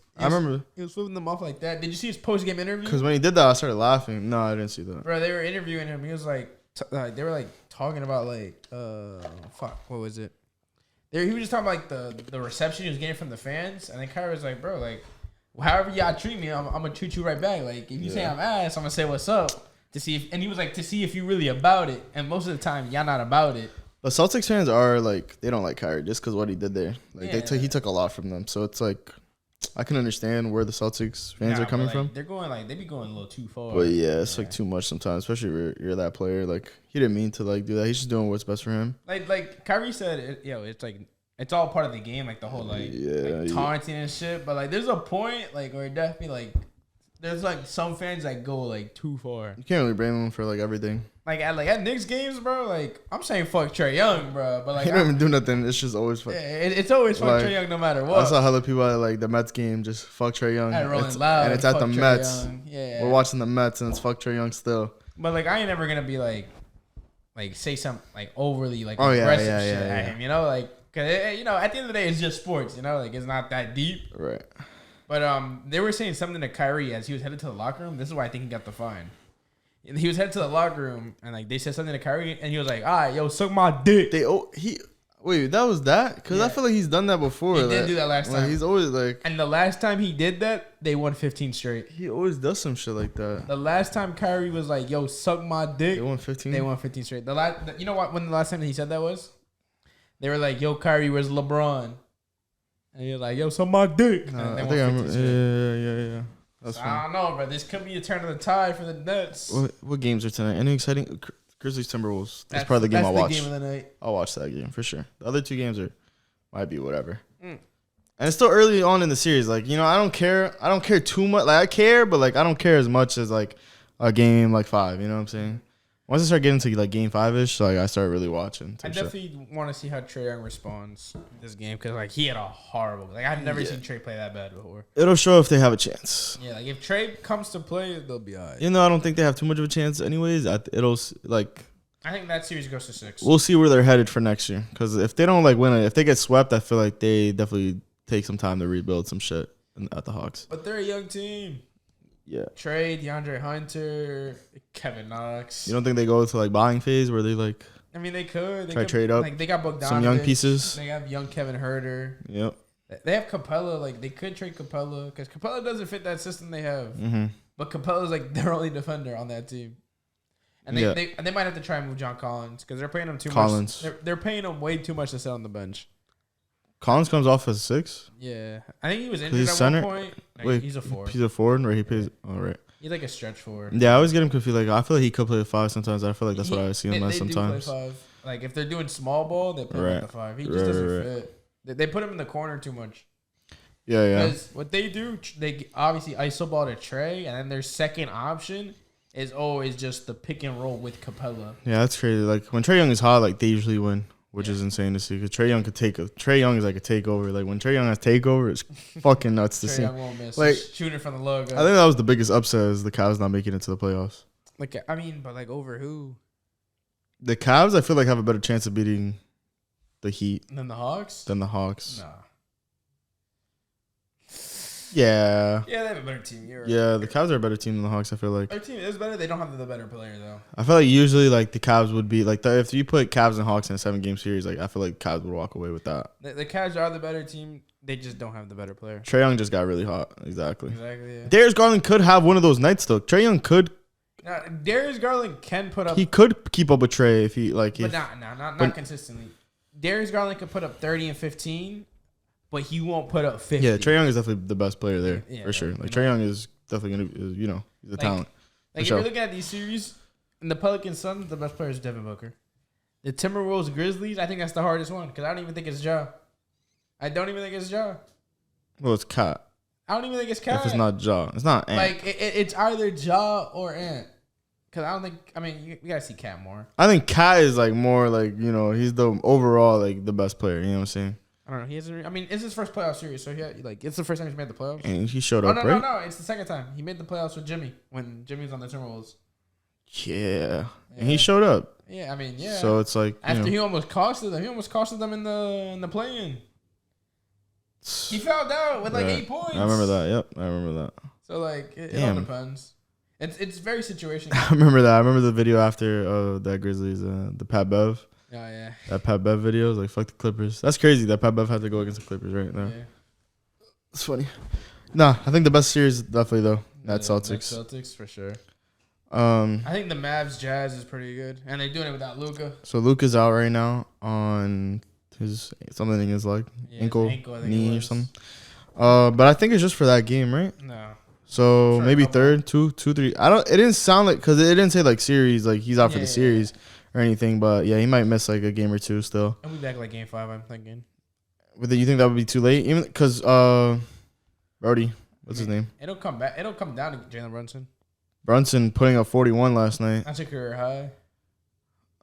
He was flipping them off like that. Did you see his post game interview? Because when he did that, I started laughing. No, I didn't see that. Bro, they were interviewing him. He was like, they were like talking about like, what was it? He was just talking about like the reception he was getting from the fans, and then Kyrie was like, bro, like, however y'all treat me, I'm gonna treat you right back. Like, if you say I'm ass, I'm gonna say what's up. To see if, and he was like, to see if you really about it. And most of the time, y'all not about it. But Celtics fans are like, they don't like Kyrie just because what he did there. Like, he took a lot from them. So it's like, I can understand where the Celtics fans are coming from. They're going like, they be going a little too far. But yeah, it's like too much sometimes, especially if you're that player. Like, he didn't mean to like do that. He's just doing what's best for him. Like Kyrie said, it's like, it's all part of the game. Like the whole like taunting and shit. But like, there's a point like where it definitely like, there's like some fans that go like too far. You can't really blame them for like everything. Like at Knicks games, bro. Like I'm saying, fuck Trae Young, bro. But like he don't even do nothing. It's just always fuck. It's always fuck Trae Young, no matter what. I saw hella people at like the Mets game just fuck Trae Young. And it's at the Mets. Yeah, we're watching the Mets and it's fuck Trae Young still. But like I ain't never gonna be like say something like overly like aggressive shit at him. You know, like cause at the end of the day, it's just sports. You know, like it's not that deep. Right. But they were saying something to Kyrie as he was headed to the locker room. This is why I think he got the fine. He was headed to the locker room and like they said something to Kyrie and he was like, "All right, yo, suck my dick." Wait, that was that? Because I feel like he's done that before. He did do that last time. He's always like. And the last time he did that, they won 15 straight. He always does some shit like that. The last time Kyrie was like, "Yo, suck my dick," they won 15. They won 15 straight. You know what? When the last time he said that was, they were like, "Yo, Kyrie, where's LeBron?" And he was like, "Yo, suck my dick." I think I remember. Yeah. That's so I don't know, but this could be a turn of the tide for the Nets. What games are tonight? Any exciting? Grizzlies Timberwolves. That's probably the game I'll watch. That's the game of the night. I'll watch that game for sure. The other two games might be whatever. And it's still early on in the series. Like, you know, I don't care. I don't care too much. Like, I care, but like I don't care as much as like a game like 5. You know what I'm saying? Once I start getting to like game 5-ish, like I start really watching. I definitely want to see how Trae Young responds this game because like he had a horrible. Like I've never seen Trae play that bad before. It'll show if they have a chance. Yeah, like if Trae comes to play, they'll be alright. You know, I don't think they have too much of a chance, anyways. It'll like. I think that series goes to 6. We'll see where they're headed for next year because if they don't like win it, if they get swept, I feel like they definitely take some time to rebuild some shit at the Hawks. But they're a young team. Yeah. Trae, DeAndre Hunter, Kevin Knox. You don't think they go to like buying phase where they like? I mean, they could. Trade up. Like they got Bogdanovich. Some young pieces. They have young Kevin Herter. Yep. They have Capella. Like they could trade Capella because Capella doesn't fit that system they have. Mm-hmm. But Capella's like their only defender on that team. And they might have to try and move John Collins because they're paying him too much. They're paying him way too much to sit on the bench. Collins comes off as a 6? Yeah. I think he was injured at one point. Wait, he's a 4. He's a 4, right? He plays. All right. He's like a stretch 4. Yeah, I always get him confused. Like I feel like he could play a 5 sometimes. I feel like that's what I see him as sometimes. Do play 5. Like if they're doing small ball, they play like the 5. He just doesn't fit. They put him in the corner too much. Yeah. Because what they do, they obviously iso ball to Trae, and then their second option is always just the pick and roll with Capella. Yeah, that's crazy. Like when Trae Young is hot, like they usually win. Which is insane to see because Trae Young is like a takeover. Like when Trae Young has takeover, it's fucking nuts to see. Trae Young won't miss. Like shooting from the logo. I think that was the biggest upset is the Cavs not making it to the playoffs. Like I mean, but like over who? The Cavs, I feel like have a better chance of beating the Heat than the Hawks. Nah. Yeah, they have a better team. You're right. Yeah, the Cavs are a better team than the Hawks. I feel like their team is better. They don't have the better player though. I feel like usually like the Cavs would be like if you put Cavs and Hawks in a 7-game series, like I feel like Cavs would walk away with that. The Cavs are the better team. They just don't have the better player. Trae Young just got really hot. Exactly. Yeah. Darius Garland could have one of those nights though. Trae Young could. Darius Garland can put up. He could keep up with Trae if he like. But not consistently. Darius Garland could put up 30 and 15. But he won't put up 50. Yeah, Trae Young is definitely the best player there for sure. Like Trae Young is definitely he's a talent. Like, if you're looking at these series, in the Pelicans Suns, the best player is Devin Booker. The Timberwolves Grizzlies, I think that's the hardest one because I don't even think it's Ja. I don't even think it's Ja. Well, it's Cat. I don't even think it's Cat. If it's not Ja, it's not Ant. Like, it's either Ja or Ant. Because I don't think, I mean, you got to see Cat more. I think Cat is like more like, you know, he's the overall like the best player. You know what I'm saying? I don't know. He hasn't. I mean, it's his first playoff series, so it's the first time he's made the playoffs. And he showed up, no, right? No, it's the second time. He made the playoffs with Jimmy when Jimmy was on the Timberwolves. Yeah. And he showed up. Yeah, I mean, yeah. So it's like after he almost costed them. He almost costed them in the play-in. He fouled out with like 8 points. I remember that. Yep, I remember that. So like, it all depends. It's very situational. I remember that. I remember the video after that Grizzlies, the Pat Bev. Oh yeah. That Pat Bev video was like, fuck the Clippers. That's crazy that Pat Bev had to go against the Clippers right now. Yeah. It's funny. Nah, I think the best series definitely though. That's Celtics. Celtics for sure. I think the Mavs Jazz is pretty good, and they're doing it without Luka. So Luka's out right now on something in his leg, ankle knee or something. But I think it's just for that game, right? No. So maybe third, two, three. It didn't sound like because it didn't say like series, like he's out for the series or anything. But yeah, he might miss like a game or two still. I'll be back like game 5. I'm thinking. But you think that would be too late? Even because Brody, what's his name? It'll come back. It'll come down to Jalen Brunson. Brunson putting up 41 last night. That's a career high.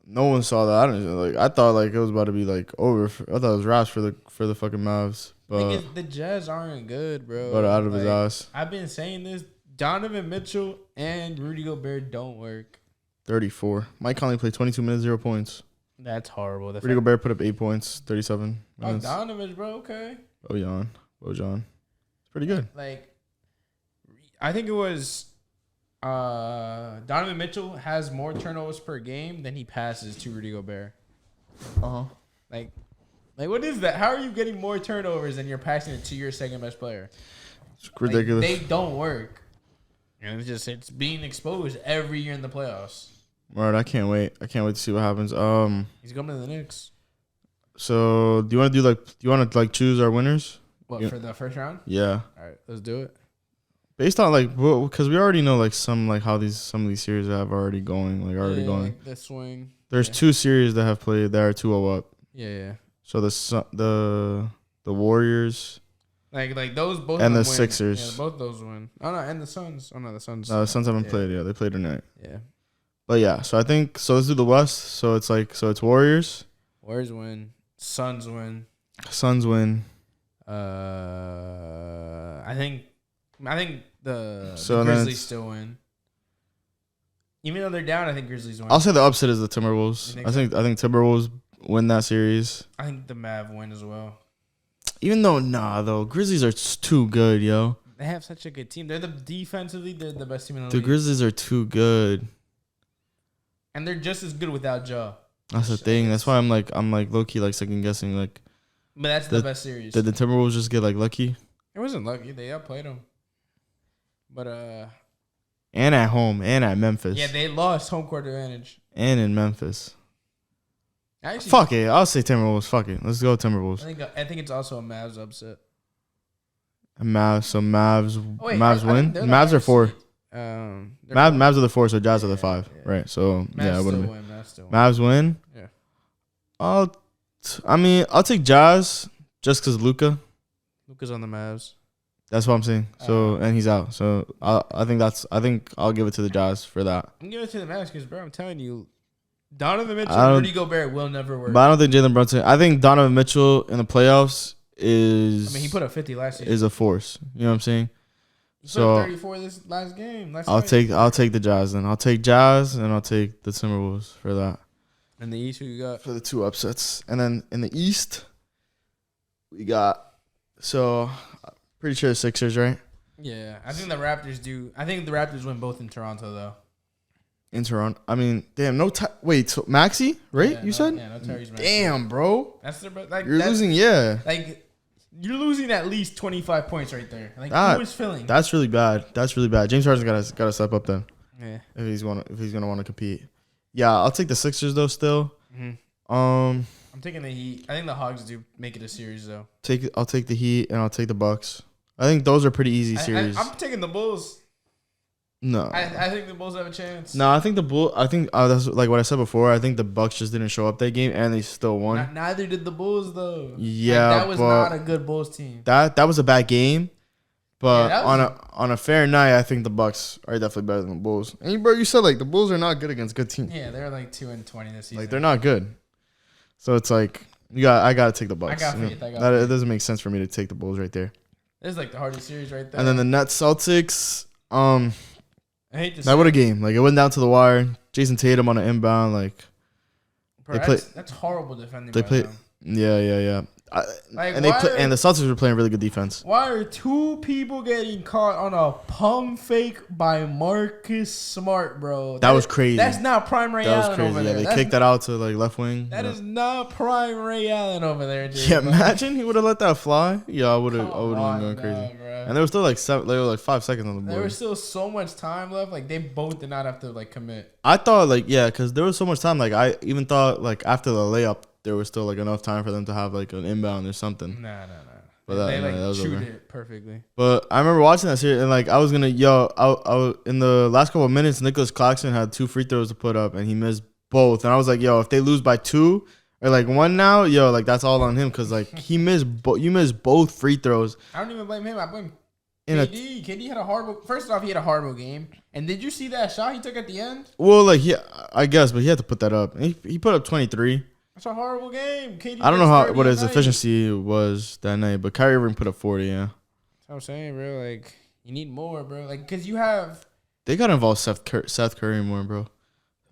No one saw that. I thought like it was about to be like over. I thought it was wraps for the fucking Mavs. But the Jazz aren't good, bro. But out of his ass. I've been saying this. Donovan Mitchell and Rudy Gobert don't work. 34. Mike Conley played 22 minutes, 0 points. That's horrible. Rudy Gobert put up 8 points, 37 minutes. Oh, Donovan, bro. Okay. Bojan. It's pretty good. Like, I think it was Donovan Mitchell has more turnovers per game than he passes to Rudy Gobert. Like, what is that? How are you getting more turnovers than you're passing it to your second best player? It's ridiculous. Like, they don't work. And it's being exposed every year in the playoffs. Right, I can't wait. To see what happens. He's going to the Knicks. So do you want to choose our winners? What, for the first round? Yeah. All right, let's do it. Based on because we already know some of these series have already going going. Like the swing. There's 2 series that have played that are 2-0 up. Yeah. So the Warriors, like those both and the win. Sixers. Yeah, both those win. Oh no, and the Suns. Oh no, the Suns. No, the Suns haven't played. Yeah, they played tonight. Yeah. But yeah, so I think let's do the West. So it's Warriors. Warriors win. Suns win. Suns win. I think the Grizzlies still win. Even though they're down, I think Grizzlies win. I'll say the upset is the Timberwolves. I think Timberwolves win that series. I think the Mav win as well. Even though, Grizzlies are too good, yo. They have such a good team. They're defensively, they're the best team in the league. The Grizzlies are too good. And they're just as good without Ja. That's the thing. That's why I'm low key second guessing But that's the best series. Did the Timberwolves just get lucky? It wasn't lucky. They outplayed them. But and at home and at Memphis. Yeah, they lost home court advantage. And in Memphis. Fuck it. I'll say Timberwolves. Fuck it. Let's go Timberwolves. I think it's also a Mavs upset. Mavs win? They're Mavs are 4. Mavs are the 4, so Jazz are the 5. Yeah. Right. So Mavs it wouldn't be. Mavs win? Yeah. I'll take Jazz just because Luka. Luka's on the Mavs. That's what I'm saying. So and he's out. So I think I'll give it to the Jazz for that. I'm giving it to the Mavs because, bro, I'm telling you, Donovan Mitchell and Rudy Gobert will never work. But I don't think Jalen Brunson. I think Donovan Mitchell in the playoffs is. I mean, he put up 50 last season. Is a force. You know what I'm saying? He put up 34 this last game. I'll take the Jazz then. I'll take Jazz and I'll take the Timberwolves for that. And the East, who you got? For the 2 upsets. And then in the East, we got pretty sure the Sixers, right? Yeah. I think the Raptors do. I think the Raptors win both in Toronto, though. In Toronto? I mean, damn, wait, so Maxey, right? Yeah, you said? Yeah, no Tyrese Maxey. Damn, bro. That's their You're losing, yeah. Like, you're losing at least 25 points right there. Like, who is filling? That's really bad. James Harden's got to step up then. Yeah. If he's gonna want to compete. Yeah, I'll take the Sixers though still. Mm-hmm. I'm taking the Heat. I think the Hogs do make it a series though. I'll take the Heat and I'll take the Bucks. I think those are pretty easy series. I'm taking the Bulls. No. I think the Bulls have a chance. No, I think that's like what I said before. I think the Bucks just didn't show up that game, and they still won. Neither did the Bulls, though. Yeah, that was not a good Bulls team. That was a bad game, but Yeah, on a fair night, I think the Bucks are definitely better than the Bulls. And bro, you said like the Bulls are not good against good teams. Yeah, they're like 2-20 this season. Like they're not good. So it's like I gotta take the Bucks. It doesn't make sense for me to take the Bulls right there. This is like the hardest series right there. And then the Nets Celtics. I hate this. That what a game. Like it went down to the wire. Jason Tatum on an inbound. Like Bro, that's horrible defending. They played. Them. Yeah. And the Celtics were playing really good defense. Why are two people getting caught on a pump fake by Marcus Smart, bro? That was crazy. That's not prime Ray Allen. That was crazy. Over there. They kicked that out to like left wing. That is not prime Ray Allen over there, dude. Yeah, imagine he would have let that fly. Yeah, I would have been going crazy. Bro. And there was still like 5 seconds on the board. There was still so much time left. Like they both did not have to like commit. I thought because there was so much time. Like I even thought like after the layup, there was still like enough time for them to have like an inbound or something. Nah. But they that chewed it perfectly. But I remember watching that series and like I was gonna in the last couple of minutes, Nicholas Claxton had 2 free throws to put up and he missed both. And I was like, if they lose by 2 or like 1 now, like that's all on him because like you missed both free throws. I don't even blame him. I blame KD. KD had a horrible. First off, he had a horrible game. And did you see that shot he took at the end? Well, like I guess, but he had to put that up. He put up 23. That's a horrible game. KD I don't know what his efficiency was that night, but Kyrie Irving put up 40. Yeah. That's what I'm saying, bro. Like you need more, bro. Like because you have. They got to involve Seth Curry more, bro.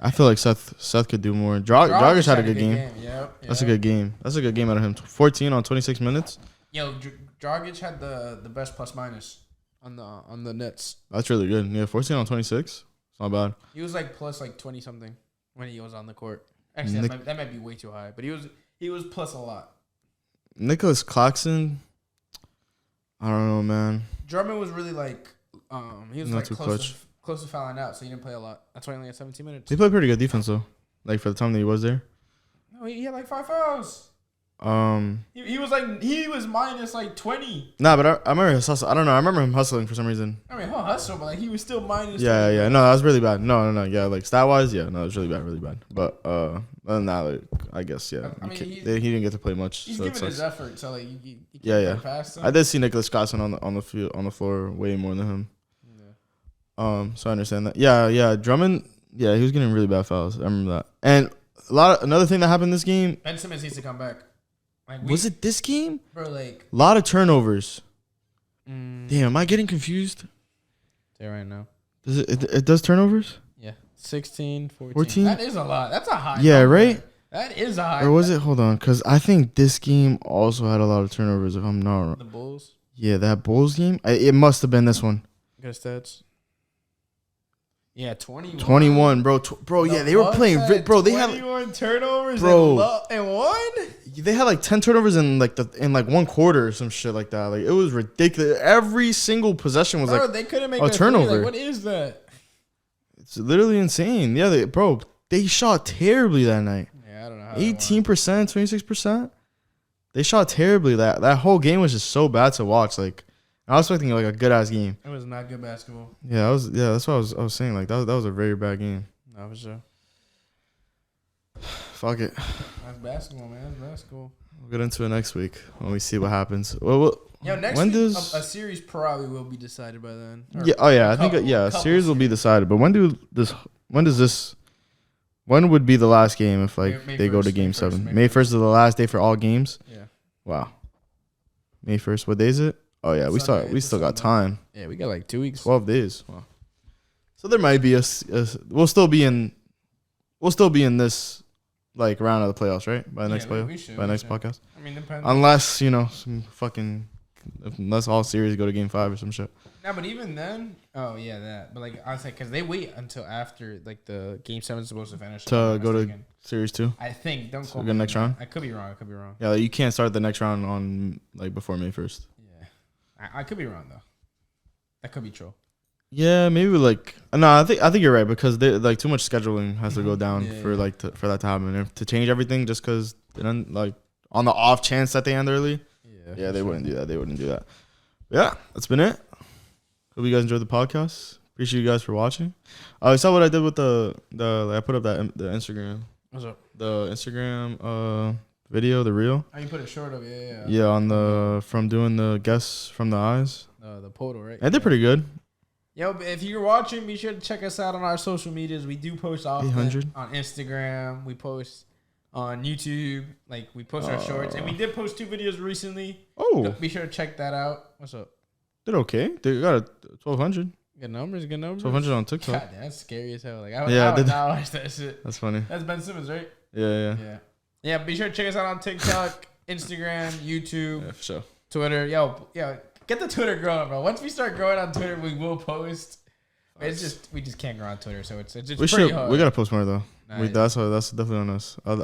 I feel like Seth could do more. Dragic had a good game. Yep. That's a good game. That's a good game out of him. 14 on 26 minutes. Yo, Dragic had the best plus minus on the Nets. That's really good. Yeah, 14 on 26. It's not bad. He was like plus like 20 something when he was on the court. Actually, that might be way too high, but he was plus a lot. Nicholas Claxton, I don't know, man. Drummond was really like he was not like close to fouling out, so he didn't play a lot. That's why he only had 17 minutes. He played pretty good defense though, like for the time that he was there. No, he had like 5 fouls. He was minus like 20. Nah, but I remember his hustle. I don't know. I remember him hustling for some reason. I mean, he'll hustle, but like he was still minus. Yeah. No, that was really bad. No. Yeah, like stat wise, yeah, no, it was really bad. But other than that, like, I guess yeah. I mean, he didn't get to play much. He's so giving his effort, so like you can't yeah. past him. I did see Nicholas Claxton on the floor way more than him. Yeah. So I understand that. Yeah. Drummond, yeah, he was getting really bad fouls. I remember that. And another thing that happened this game. Ben Simmons needs to come back. Was it this game? Bro, like a lot of turnovers. Damn, am I getting confused? Say right now. Does it does turnovers? Yeah. 16, 14. That is a lot. That's a high. Yeah, number. Right? That is a high. Or was it? Hold on, because I think this game also had a lot of turnovers, if I'm not wrong. The Bulls? Yeah, that Bulls game? It must have been this one. Good stats. Yeah, 21, bro. Yeah, they were playing. Bro, they had 21 turnovers. Bro, and one. They had like 10 turnovers in one quarter or some shit like that. Like it was ridiculous. Every single possession was they couldn't make a turnover. Like, what is that? It's literally insane. Yeah, they shot terribly that night. Yeah, I don't know how. 18%, 26%. They shot terribly. That whole game was just so bad to watch. Like I was expecting like a good ass game. It was not good basketball. Yeah, that's what I was saying. Like that was a very bad game. No, for sure. Fuck it. That's basketball, man. That's basketball. We'll get into it next week when we see what happens. Well, next week a series probably will be decided by then. Yeah. Oh yeah. I think a series will be decided. But when would be the last game if like they go to Game 7? May 1st is the last day for all games. Yeah. Wow. May 1st. What day is it? Oh yeah, we still got time. Yeah, we got like 2 weeks. 12 days. Wow. So there might be we'll still be in this like round of the playoffs, right? By the next podcast. I mean, depends. Unless unless all series go to Game 5 or some shit. No, but even then, that. But like I was like, because they wait until after like the Game 7 is supposed to finish to go to Series 2. I think. Don't call me. Next round. I could be wrong. Yeah, like, you can't start the next round on like before May 1st. Yeah, I could be wrong though. That could be true. Yeah, maybe like no. I think you're right because they like too much scheduling has to go down for that to happen and to change everything just because like on the off chance that they end early. Yeah, they wouldn't do that. Yeah, that's been it. Hope you guys enjoyed the podcast. Appreciate you guys for watching. I saw what I did with I put up the Instagram. What's up? The Instagram video, the reel. Oh, you put it short of Yeah, on from doing the guess from the eyes. The portal, right? And they're pretty good. Yo, if you're watching, be sure to check us out on our social medias. We do post often 800. on Instagram. We post on YouTube. Like, we post our shorts. And we did post 2 videos recently. Oh. Be sure to check that out. What's up? They're okay. They got a 1,200. Good numbers, good numbers. 1,200 on TikTok. God, that's scary as hell. Like, I Yeah, would not watch that shit. That's funny. That's Ben Simmons, right? Yeah. Yeah, be sure to check us out on TikTok, Instagram, YouTube, Yeah, for sure. Twitter. Yo, get the Twitter growing, bro. Once we start growing on Twitter, we will post. It's just we just can't grow on Twitter, so it's pretty hard. We gotta post more though. Nah, That's definitely on us. I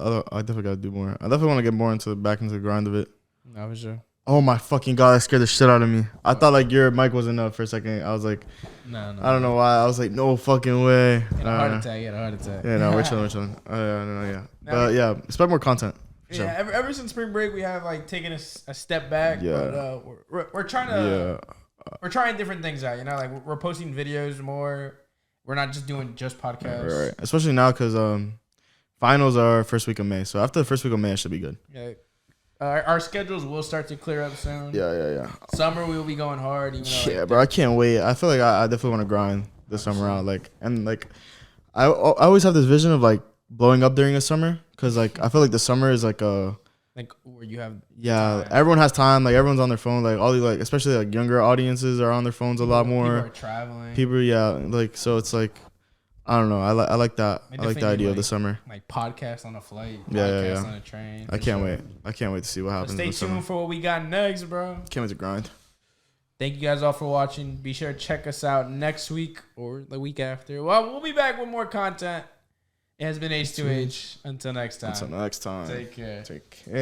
definitely gotta do more. I definitely want to get more back into the grind of it. No, for sure. Oh my fucking god, that scared the shit out of me. I thought like your mic wasn't up for a second. I was like, No. I don't know why. I was like, no fucking way. You had a heart attack. Yeah, no, we're chilling. No. But yeah, expect more content. Sure. Yeah, ever since spring break, we have like taken a step back. Yeah. But, we're trying to. Yeah. We're trying different things out. You know, like we're posting videos more. We're not just doing podcasts. Right. Especially now because finals are first week of May. So after the first week of May, it should be good. Yeah. Our schedules will start to clear up soon. Yeah. Summer we will be going hard. Even though, Yeah, bro, I can't wait. I feel like I definitely want to grind this summer out. I always have this vision of like blowing up during the summer because like I feel like the summer is like where you have time. time. Everyone has time. Like everyone's on their phone. Like all the like especially like younger audiences are on their phones a lot more. People are traveling. Like so it's like I don't know. I like that. I like the idea of the summer. Like podcasts on a flight. Yeah. On a train. I can't wait. I can't wait to see what happens. Stay tuned for what we got next, bro. Can't wait to grind. Thank you guys all for watching. Be sure to check us out next week or the week after. Well, we'll be back with more content. It has been H2H. Until next time. Take care. Take care.